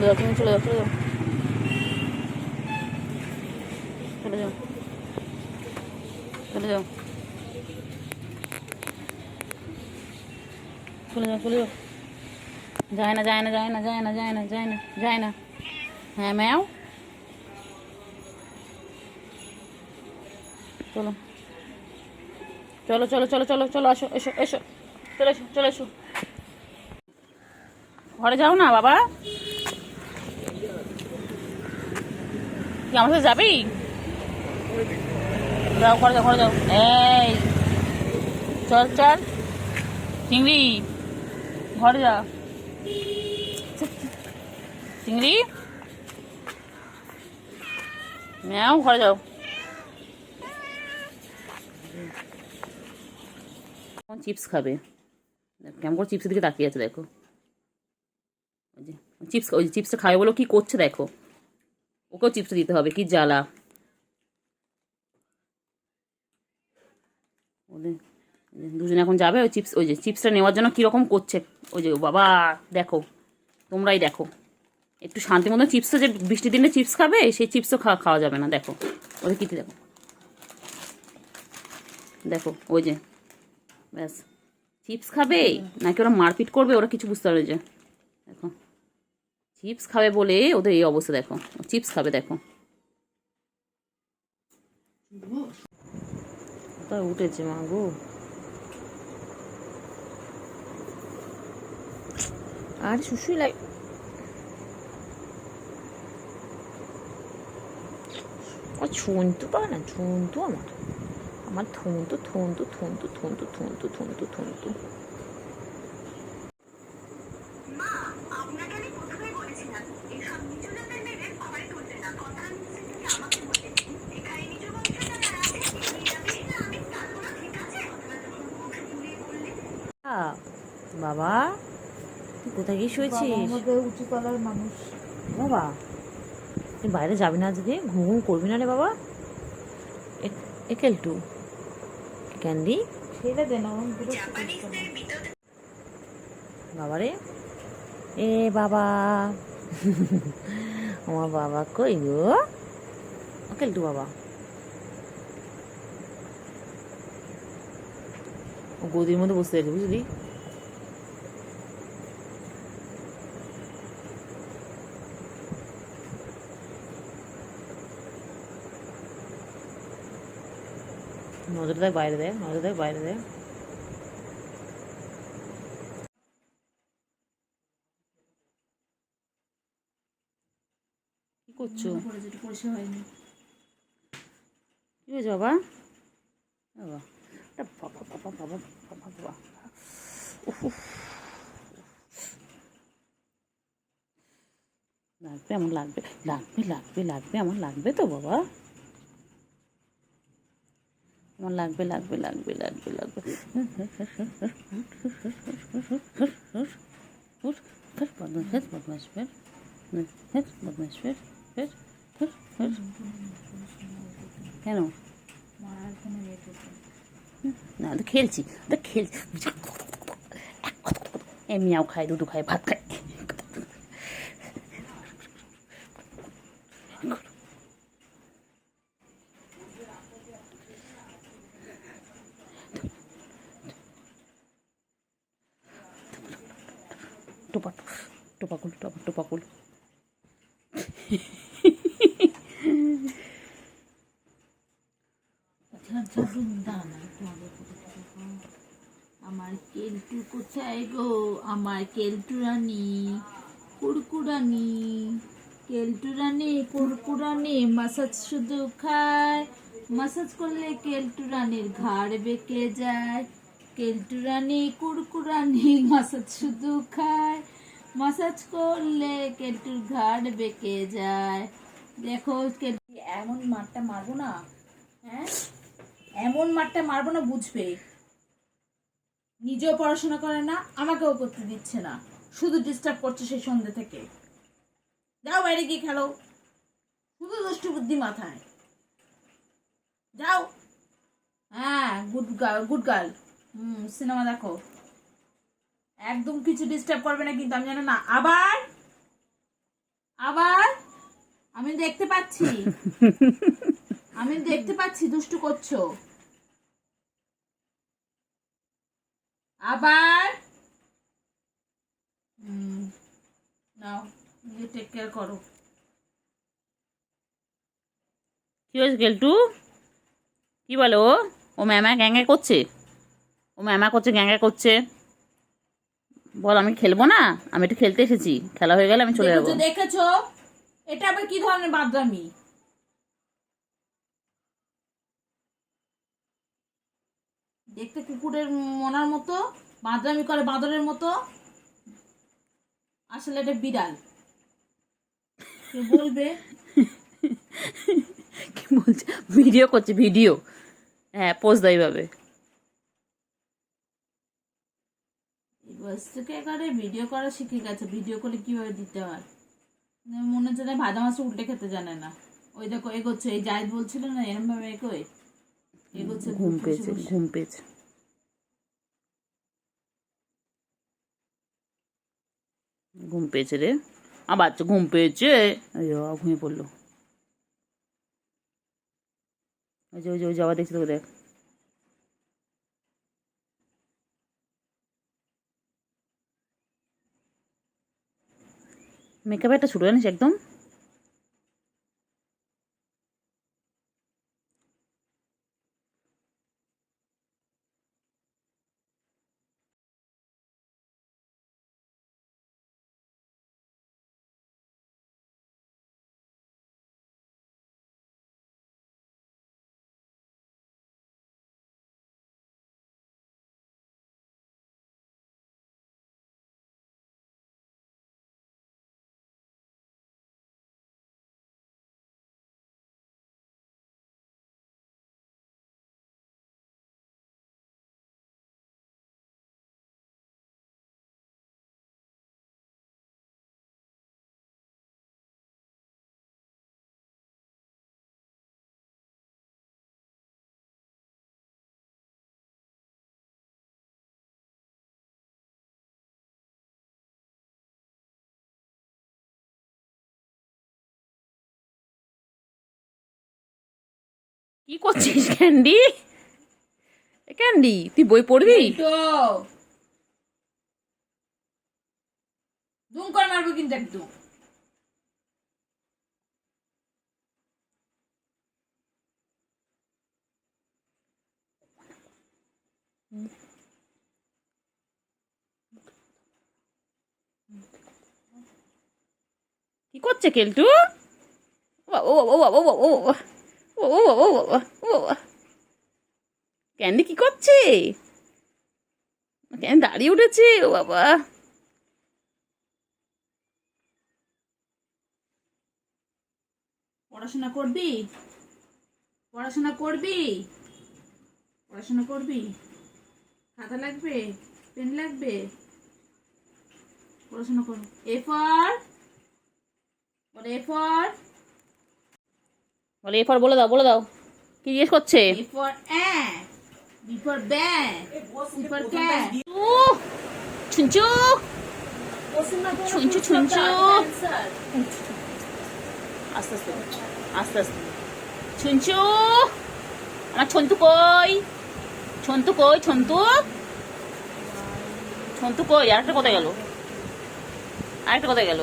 Speaker 1: চলে যাও, তুমি চলে যাও, চলে যাও, চলে যাও, চলে যাও, চলে যাও, চলে যাও। যায় না, যায় না, যায় না, যায় না, যায় না, যায় না, যায় না। হ্যাঁ ম্যাও, চলো চলো চলো চলো চলো চলো, আসো, এসো এসো, চলে এসো, চলে এসো। ঘরে যাও না বাবা, তুই আমার সাথে যাবি? যাও, ঘরে যাও, ঘরে যাও। এই চল চল চিংড়ি, ঘরে যা চিংড়ি, ম্যাও, ঘরে যাও। চিপস খাবে, কেমন করে চিপসের দিকে তাকিয়ে আছে দেখো। ওই যে চিপস, ওই যে চিপসটা খাবে বলো কি করছে দেখো, ওকেও চিপসটা দিতে হবে, কি জ্বালা ওদের। দুজনে এখন যাবে ওই চিপস, ওই যে চিপসটা নেওয়ার জন্য কীরকম করছে। ওই যে বাবা দেখো, তোমরাই দেখো, একটু শান্তি মতো চিপসটা, যে বৃষ্টির দিনে চিপস খাবে সেই চিপসও খাওয়া যাবে না। দেখো ওদের কী দেখো, দেখো ওই যে ব্যাস, চিপস খাবে নাকি ওরা মারপিট করবে ওরা কিছু বুঝতে পারে। যে দেখো চিপস খাবে বলে ওদের এই অবস্থা, দেখো চিপস খাবে, দেখো কোথায় উঠেছে মা গো। আর শুশুই লাগে, ও ছুনতু পারে না, ছুনতু আমার, আমার থুনতু থুনতু থুনতু থুনতু থুনতু থুনতু থুনতু। বাবা তুই কোথায় গিয়ে শুয়েছিস?
Speaker 2: উঁচু তলার মানুষ।
Speaker 1: বাবা তুই বাইরে যাবি না আজকে, ঘুম ঘুম করবি না রে বাবা? একেলটু ক্যান্ডি
Speaker 2: ছেড়ে দে না,
Speaker 1: বাবা রে, এ বাবা আমার বাবা কই গো, কেলটু বাবা, ও গদির মধ্যে বসে আছে বুঝলি। নজর দেয় বাইরে, দেয় নজর দেয় বাইরে, দেয় কি করছো? কি হয়েছে বাবা? বাবা বাবা বাবা বাবা বাবা বাবা, লাগবে আমার, লাগবে লাগবে লাগবে লাগবে আমার, লাগবে তো বাবা আমার, লাগবে লাগবে লাগবে লাগবে লাগবে। বদমাস বদমাস ফের, বদমাস ফের ফের ফের ফের, কেন না তো খেলছি, তো খেলছি, এমনিও খায়, দুধু খায়, ভাত খায়। টোপা টোপাকুল, টোপাকুল।
Speaker 2: আমার কেলটু কোথায় গো, আমার কেলটু রানী, কুড়কুড়ানি, কেলটু রানী কুড়কুড়ানি, মাসাজ শুধু খায়, মাসাজ করলে কেলটু রানীর ঘাড় বেঁকে যায়, কেলটু রানী কুড়কুড়ানি, মাসাজ শুধু খায়, মাসাজ করলে কেলটুর ঘাড় বেঁকে যায়। দেখো এমন মারটা মারবো না, হ্যাঁ এমন মারটা মারবো না, বুঝবে। নিজেও পড়াশোনা করে না, আমাকেও করতে দিচ্ছে না, শুধু ডিস্টার্ব করছে সেই সন্ধ্যে থেকে। যাও বাইরে গিয়ে খেলো, শুধু দুষ্টু বুদ্ধি মাথায়। যাও, হ্যাঁ good girl, good girl. Cinema দেখো, একদম কিছু ডিস্টার্ব করবে না কিন্তু, আমি জানো না। আবার আবার আমি দেখতে পাচ্ছি, আমি দেখতে পাচ্ছি দুষ্টু করছো। আবার নাও, নিজে টেক কেয়ার করো।
Speaker 1: কি হয়েছে কেলটু? কি বলো? ও ম্যামা গ্যাঙ্গা করছে, ও ম্যামা করছে, গ্যাঙ্গা করছে। বল আমি খেলবো না, আমি একটু খেলতে এসেছি, খেলা হয়ে গেলে আমি চলে যাবো।
Speaker 2: দেখেছো দেখেছো, এটা আবার কি ধরনের বাদরামি? দেখতে কুকুরের মনার মতো বাদরামি করে, বাঁদরের মতো। আসলে এটা বিড়াল। কে বলবে?
Speaker 1: কি বলছে? ভিডিও করছে, ভিডিও। হ্যাঁ, পোস্ট দেয় এইভাবে।
Speaker 2: এই বয়স থেকে এবারে ভিডিও করা শিখে গেছে, ভিডিও করে কিভাবে দিতে হয়। মনে হচ্ছে না ভাজা মাছ উল্টে খেতে জানে না। ওই দেখো এগোচ্ছে, এই জাহিদ বলছিল না এরম ভাবে এগোয়, এগোচ্ছে
Speaker 1: ঘুম
Speaker 2: বসে
Speaker 1: পেয়েছে,
Speaker 2: বসে।
Speaker 1: ঘুম পেয়েছে, ঘুম পেয়েছে রে। বাচ্চা ঘুম পেয়েছে। ঘুমিয়ে পড়লো। ওই যে ওই যে ওই যাওয়া দেখছি তোকে, দেখ। মেকআপ একটা ছোটো জানিস একদম। কি করছিস ক্যান্ডি? ক্যান্ডি, তুই বই পড়বি?
Speaker 2: তো দুম করে মারবো কিন্তু একদম।
Speaker 1: কি করছে কেলটু? ও ও ও ও ও ও ও ও ও ও ও ও। ক্যান্ডি কি করছে? ক্যান্ডি দাঁড়িয়ে উঠেছে, ও বাবা।
Speaker 2: পড়াশোনা করবি, পড়াশোনা করবি, পড়াশোনা করবি? খাতা লাগবে, পেন লাগবে, পড়াশোনা করো। এ ফর, বলে এ ফর,
Speaker 1: বলে এরপর বলে দাও, বলে দাও। কি জিজ্ঞেস করছে?
Speaker 2: A for ant, B for bat, C for cat.
Speaker 1: ছুঁচু ছুঁচু ছুঁচু। আস্তে আস্তে, আস্তে আস্তে। ছুঁচু, আমার ছন্তু কই? ছন্তু কই? ছন্তু, ছন্তু কই? আরেকটা কোথায় গেল? আরেকটা কোথায় গেল?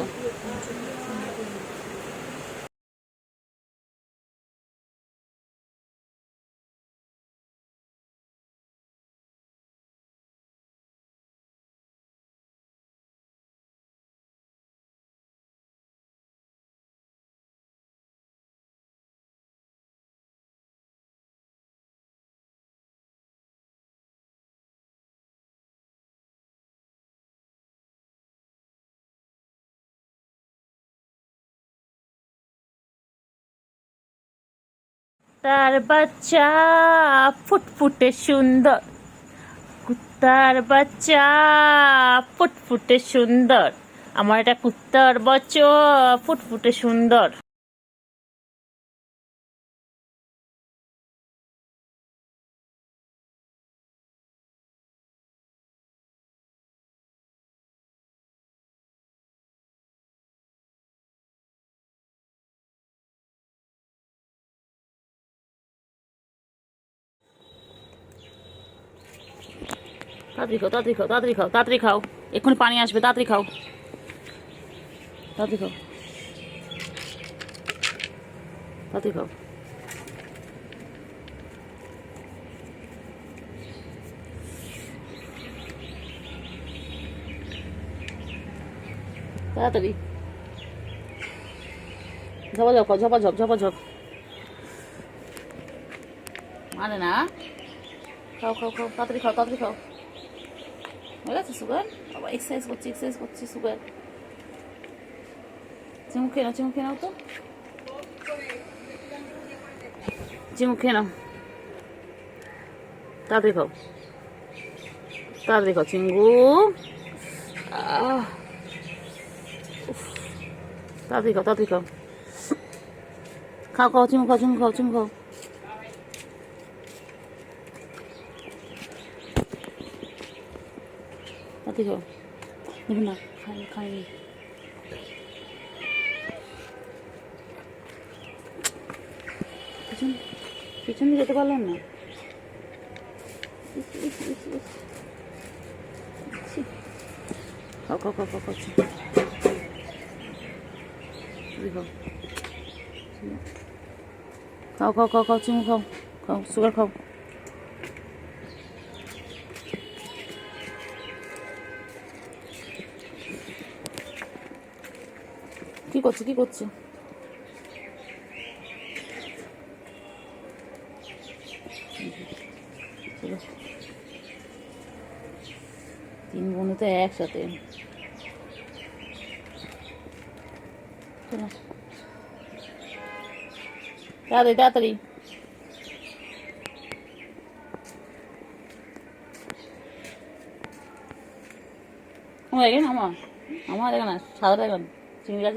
Speaker 1: তার বাচ্চা ফুটফুটে সুন্দর, কুত্তার বাচ্চা ফুটফুটে সুন্দর, আমার এটা কুত্তার বাচ্চা ফুটফুটে সুন্দর। তাড়াতাড়ি খাও, তাড়াতাড়ি খাও, তাড়াতাড়ি খাও, তাড়াতাড়ি খাও, এক্ষুনি পানি আসবে, তাড়াতাড়ি খাও, তাড়াতাড়ি খাও, তাড়াতাড়ি খাও। তাড়াতাড়ি ঝপাঝপ খাও, ঝপাঝপ ঝপাঝপ, মানে না, খাও খাও খাও, তাড়াতাড়ি খাও, তাড়াতাড়ি খাও। হয়ে গেছে সুগার? বাবা এক্সারসাইজ করছি, এক্সারসাইজ করছি, সুগার। চিমু খেয়ে নাও, চিমু খেয়ে নাও তো, চিমু খেয়ে নাও, তাড়াতাড়ি খাও, তাড়াতাড়ি খাও চিঙ্গু। উফ, তাড়াতাড়ি খাও, তাড়াতাড়ি খাও, খাও খাও, চিমু খাও, চিমু খাও, চিমু খাও। তাড়াতাড়ি খাও, দেখুন না, খাইনি খাইনি। পিছন পিছন দিয়ে যেতে পারলাম না। খাও খাও খাও খাও খাচ্ছি, খাও খাও খাও খাও, চিমু খাও, খাও সুগার খাও। কি করছে, কি করছে? তিন বোনে তো একসাথে। চলো তাড়াতাড়ি তাড়াতাড়ি। দেখেন আমার দেখেন না, সাদা দেখেন চিংড়ি গাছ।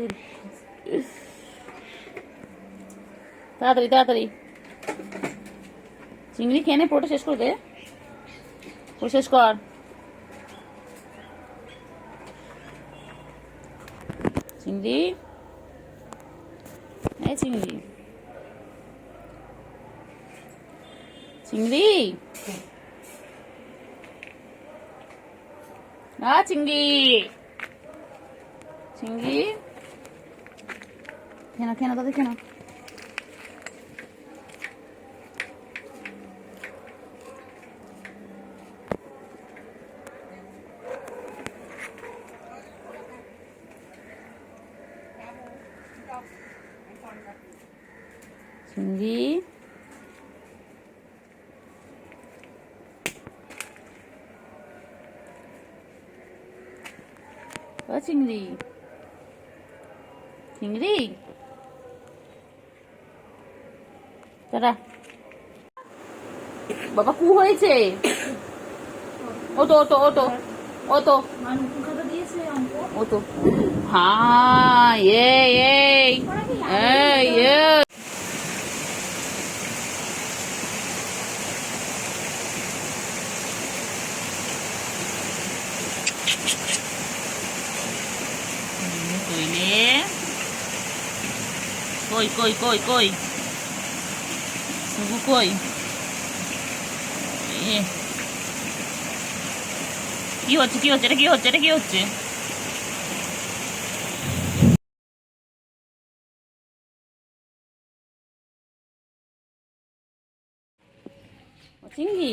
Speaker 1: তাড়াতাড়ি তাড়াতাড়ি চিংড়ি খেয়ে নে, পুরোটা শেষ করে দে, পুরো শেষ কর। চিংড়ি, এই চিংড়ি, চিংড়ি, চিংড়ি, চিংড়ি খেয়ে নাও, খেয়ে নাও, তাদের খেয়ে নাও। চিংড়ি, ও চিংড়ি, চিংড়ি, টাটা। বাবা কু হয়েছে, ওটো ওটো ওটো ওটো ওটো, হ্যাঁ এই এই এই এই। কই কই কই কই সুগু কই? কি হচ্ছে, কি হচ্ছে, এটা কি হচ্ছে, এটা কি হচ্ছে? চিংড়ি,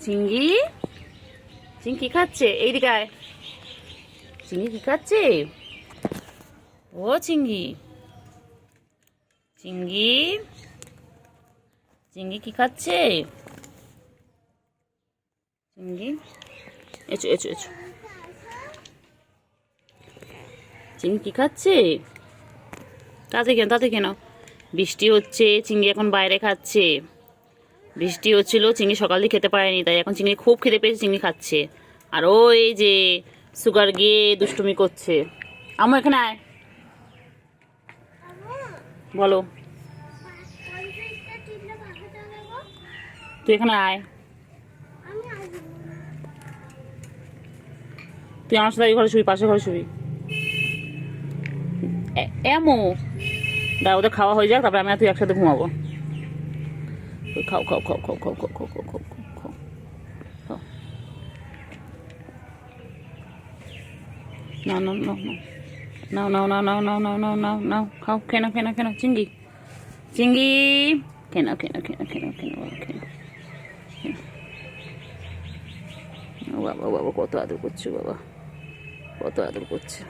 Speaker 1: চিংড়ি, চিংড়ি কি খাচ্ছে? এইদিকে আয়, চিংড়ি কি খাচ্ছে? ও চিংড়ি, চিংড়ি, চিংড়ি কি খাচ্ছে? চিংড়ি এসো এসো এসো, চিংড়ি কি খাচ্ছে? তাতে কেন, তাতে কেন? বৃষ্টি হচ্ছে, চিংড়ি এখন বাইরে খাচ্ছে। বৃষ্টি হচ্ছিল, চিংড়ি সকাল দিয়ে খেতে পারেনি, তাই এখন চিংড়ি খুব খেতে পেয়েছে, চিংড়ি খাচ্ছে। আর ওই যে সুগার গিয়ে দুষ্টুমি করছে। আমার এখানে আয়, বলো, তুই এখানে আয়, তুই আমার সাথে এই ঘরে শুবি, পাশের ঘরে শুবি। এমো দাঁড়া, ওদের খাওয়া হয়ে যাক, তারপরে আমি আর তুই একসাথে ঘুমাবো। খাও খাও খাও খাও খাও খাও খাও খাও খাও খাও খাও। নাও নাও নাও নাও নাও নাও নাও নাও নাও নাও নাও নাও খাও খেয়ে নাও খেয়ে নাও খেয়ে নাও চিঙ্গি চিঙ্গি খেয়ে নাও খেয়ে নাও খেয়ে নাও খেয়ে নাও খেয়ে নাও বাবা খেয়ে নাও ও বাবা বাবা কত আদর করছো বাবা কত আদর করছে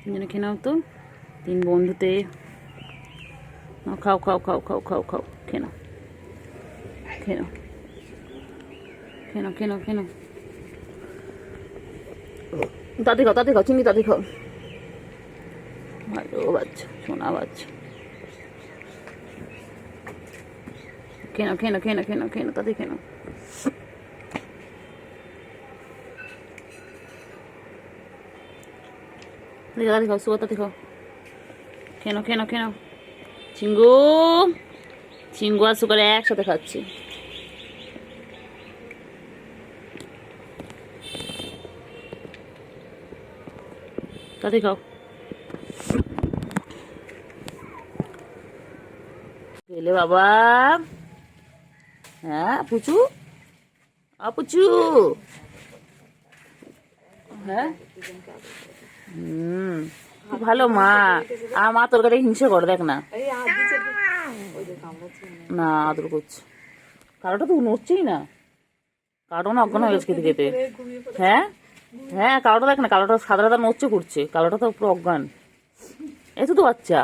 Speaker 1: তিনজনে খেয়ে নাও তো 3 বন্ধুতে নাও খাও খাও খাও খাও খাও খাও খেয়ে নাও খেয়ে নাও খেয়ে নাও খেয়ে নাও খেয়ে নাও তাতে খাও চিংড়ি তাতে খাও ভালো বাচ্চা সোনা বাচ্চা খেয়ে নাও খেয়ে নাও খেয়ে নাও খেয়ে নাও খেয়ে নাও তাতে খেয়ে নাও তাতে খাও সুগার তাতে খাও খেয়ে নাও খেয়ে নাও খেয়ে নাও চিঙ্গু চিঙ্গু আর সুগার একসাথে খাচ্ছি তাতে খাও খেলে বাবা হ্যাঁ পুচু পুচু হ্যাঁ কি ভালো মা আর মা তোর কাছে হিংসে করে দেখ না না আদর করছে কারোটা তো নড়ছেই না কারোটা না অজ্ঞান হয়ে গেছে খেতে খেতে হ্যাঁ হ্যাঁ কালোটা দেখ না কালোটা সাদা সাদা নড়ছে করছে কালোটা তো পুরো অজ্ঞান এই তো বাচ্চা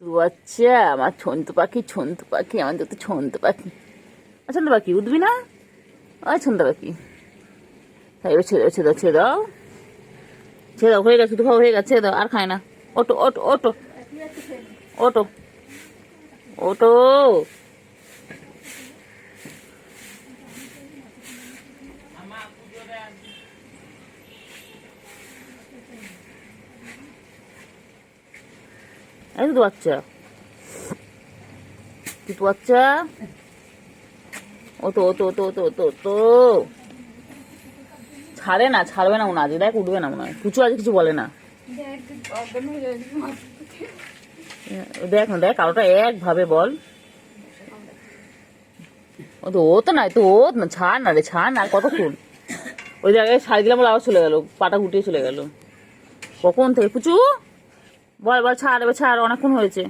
Speaker 1: বাচ্চা আমার ছন্তু পাখি আমার যত ছন্তু পাখি ছন্তু পাখি উঠবি না ওই ছন্তু পাখি এবার ছেড়ে দাও ছেড়ে দাও ছেড়ে দাও হয়ে গেছে তো হয়ে গেছে ছেড়ে দাও আর খায় না ওটো ওটো ওটো ওটো ওটো এই তো বাচ্চা তুই তো বাচ্চা ও তো ও তো ও তো ও তো ও তো তো ছাড়ে না ছাড়বে না মনে হয় আজ দেখ উঠবে না মনে হয় পুচু আজ কিছু বলে না দেখ না দেখ কালোটা একভাবে বল ও তো নাই তো ও না ছাড় না রে ছাড় না আর কতক্ষণ ওই জায়গায় ছাড় দিলাম বলে আবার চলে গেল পাটা গুটিয়ে চলে গেল কখন থেকে পুচু বল বল ছাড় এবার ছাড় অনেকক্ষণ হয়েছে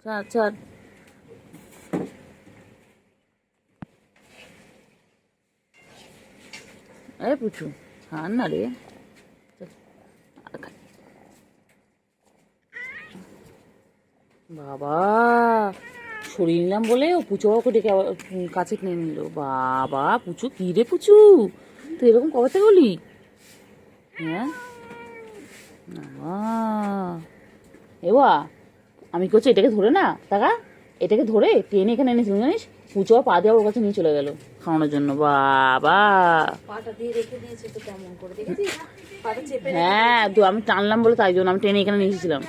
Speaker 1: ছাড় ছাড় এ পুচু ছাড় না রে বাবা সরিয়ে নিলাম বলে ও পুচু বাবাকে ডেকে আবার কাছে কিনে নিল বাবা পুচু কি রে পুচু তুই এরকম কবে থেকে বলি হ্যাঁ এবা আমি কি করছি এটাকে ধরে না টাকা এটাকে ধরে টেনে এখানে এনেছিল জানিস পুচু পা দিয়ে ওর কাছে নিয়ে চলে গেল খাওয়ানোর জন্য বাবা হ্যাঁ তো আমি টানলাম বলে তাই জন্য আমি টেনে এখানে নিয়ে এসেছিলাম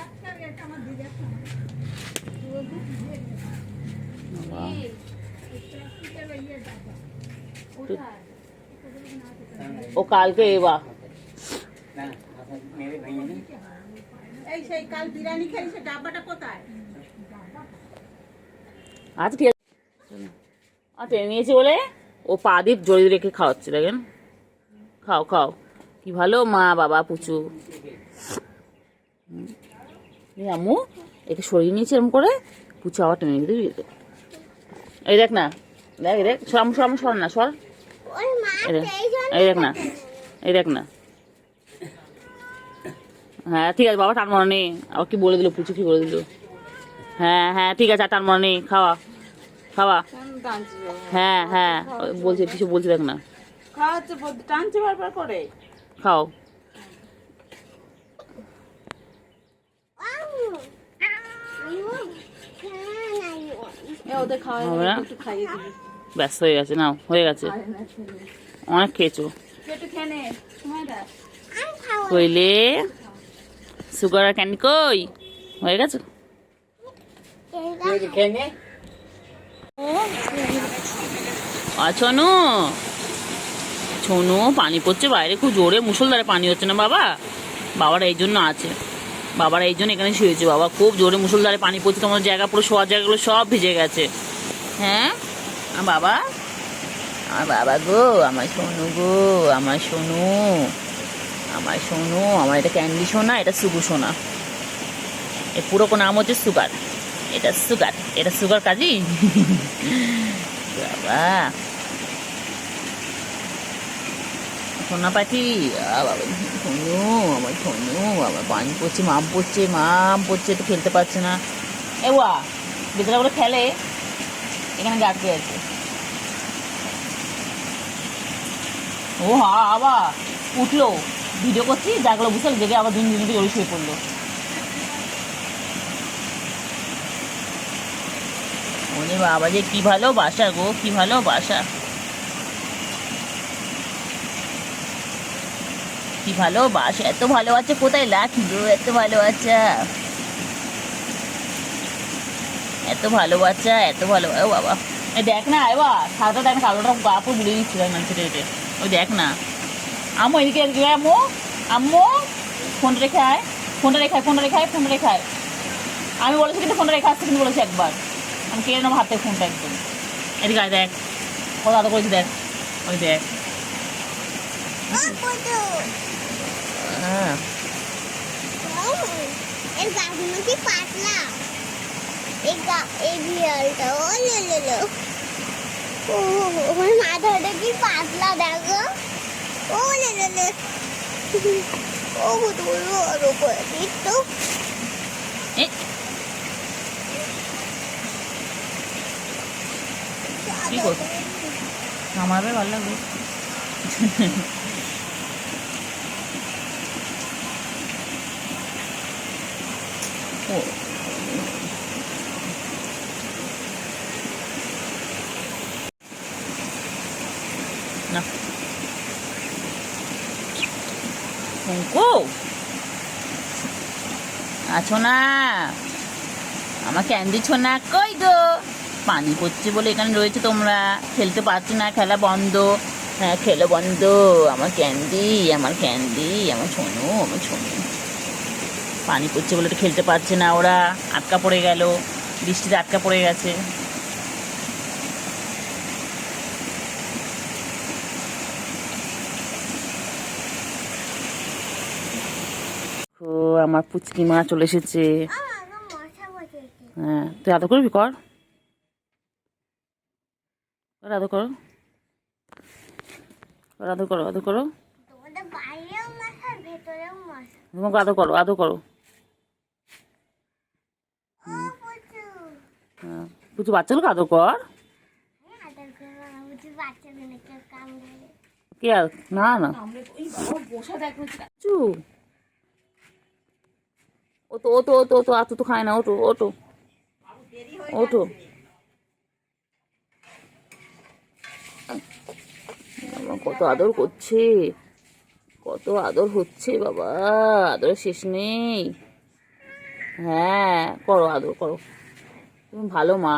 Speaker 1: ও কালকে এবা আচ্ছা ঠিক আছে টেনে নিয়েছি বলে ও পা দিয়ে জড়িয়ে রেখে খাওয়াচ্ছে দেখেন খাও খাও কি ভালো মা বাবা পুচু আম্মু একে সরিয়ে নিয়েছি এরকম করে পুচু আবার টেনে নিয়ে দিবি এই দেখ না দেখ দেখ সর না সর এই দেখ না এই দেখ না হ্যাঁ ঠিক আছে বাবা টান মনে নেই আবার কি বলে দিল পুচু কি বলে দিল হ্যাঁ হ্যাঁ ঠিক আছে আর টান মনে নেই খাওয়া খাওয়া হ্যাঁ হ্যাঁ বলছে কিছু বলছে দেখ না
Speaker 3: টানছে বারবার করে
Speaker 1: খাও
Speaker 3: ওদের খাওয়া
Speaker 1: হবে না
Speaker 3: একটু খাইয়ে দিবি
Speaker 1: ব্যস্ত হয়ে গেছে নাও হয়ে গেছে অনেক খেয়েছো
Speaker 3: একটু খেয়ে নে সময় দা
Speaker 1: কইলে সুগার আর ক্যান্ডি কই হয়ে গেছে ছনু ছনু পানি পড়ছে বাইরে খুব জোরে মুষলধারে পানি হচ্ছে না বাবা বাবার এই জন্য আছে বাবারা এই জন্য এখানে শুয়েছে। বাবা খুব জোরে মুষলধারে পানি পড়ছে, তোমার জায়গা পুরো শোয়ার জায়গাগুলো সব ভিজে গেছে। হ্যাঁ আমার বাবা, আমার বাবা গো, আমার সোনু গো, আমার সোনু, আমার সোনু, আমার এটা ক্যান্ডি সোনা, এটা সুগু সোনা। এর পুরো নাম হচ্ছে সুগার। এটা সুগার, এটা সুগার কাজী। বাবা সোনা পাখি, বাবা সোনু, আমার সোনু, বাবা পানি পড়ছে, মাম পড়ছে, তো খেলতে পারছে না। এ ওয়া ভিতরে করে খেলে, এখানে আটকে আছে। ও হ্যাঁ আবার উঠলো, ভিডিও করছি, জাগলো, বুঝতে জেগে আবার দিন জড়ি শুয়ে পড়লো। ওরে বাবা যে কি ভালোবাসা গো, কি ভালোবাসা, কি ভালোবাসা, এত ভালোবাসা কোথায় রাখলো, এত ভালোবাসা, এত ভালোবাসা, এত ভালো। ও বাবা এই দেখ না, এবার সাদাটা দেখ না, কালোটা কাপড় বুলিয়ে দিচ্ছি, দেখ না ছেটে ছেটে। ওই দেখ না, আম্মু এদিকে এদিকে, আম্মু আম্মু ফোনটা রেখে আয়, ফোনটা রেখে আয়, ফোনটা রেখে আয়, ফোনটা রেখে আয়। আমি বলেছি কিন্তু ফোনটা রেখে আসতে, কিন্তু বলেছি একবার, আমি কেড়ে নেবো হাত থেকে ফোনটা একদম। এদিকে আয়, দেখ কত আদর করেছি, দেখ ওই দেখ। হ্যাঁ
Speaker 4: এর গাছগুলো কি পাতলা, এই বিড়ালটা ও লো ও আমার মাথাটা কি পাতলা দেখো, ও লো ও বড় আর উপরে তো
Speaker 1: এ কি করছো? আমার ভালো লাগবে। ও না শঙ্কু আছো না, আমার ক্যান্ডি ছোনা কই গো? পানি পড়ছে বলে এখানে রয়েছে, তোমরা খেলতে পারছো না, খেলা বন্ধ। হ্যাঁ খেলা বন্ধ। আমার ক্যান্ডি, আমার ক্যান্ডি, আমার ছোনু, আমার ছোনু। পানি পড়ছে বলে তো খেলতে পারছে না ওরা, আটকা পড়ে গেল, বৃষ্টিতে আটকা পড়ে গেছে। ও আমার পুচকি মা চলে এসেছে।
Speaker 4: মশা বসেছে।
Speaker 1: হ্যাঁ তুই আদর করবি, কর আদর করো, আদর করো, আদর করো,
Speaker 4: তোমাদের বাইরেও মশা ভেতরেও মশা।
Speaker 1: তোমাকে আদর করো, আদর করো।
Speaker 4: ও পুচু,
Speaker 1: হ্যাঁ পুচু বাচ্চাগুলোকে আদর কর।
Speaker 4: আদর করবো না, পুচু বাচ্চাগুলোকে কামড়ে।
Speaker 1: কে আর না না
Speaker 2: বসা দেখো,
Speaker 1: চু ওটো ওটো ওটো ওটো আতু তো খায় না, ওটো ওটো ওটো। আমার কত আদর করছে, কত আদর হচ্ছে বাবা, আদর শেষ নেই। হ্যাঁ করো আদর করো, তুমি ভালো মা।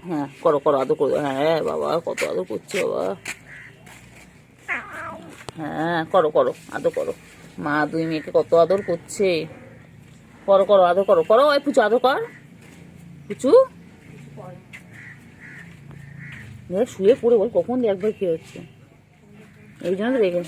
Speaker 1: হ্যাঁ করো করো আদর করো, হ্যাঁ বাবা কত আদর করছে বাবা। হ্যাঁ করো করো আদর করো, মা দুই মেয়েকে কত আদর করছে। করো করো আদর করো, করো ওই পুচু আদর কর, পুচু দেখ শুয়ে পড়ে বল কখন একবার কি হচ্ছে, এই জন্য তো রেগে।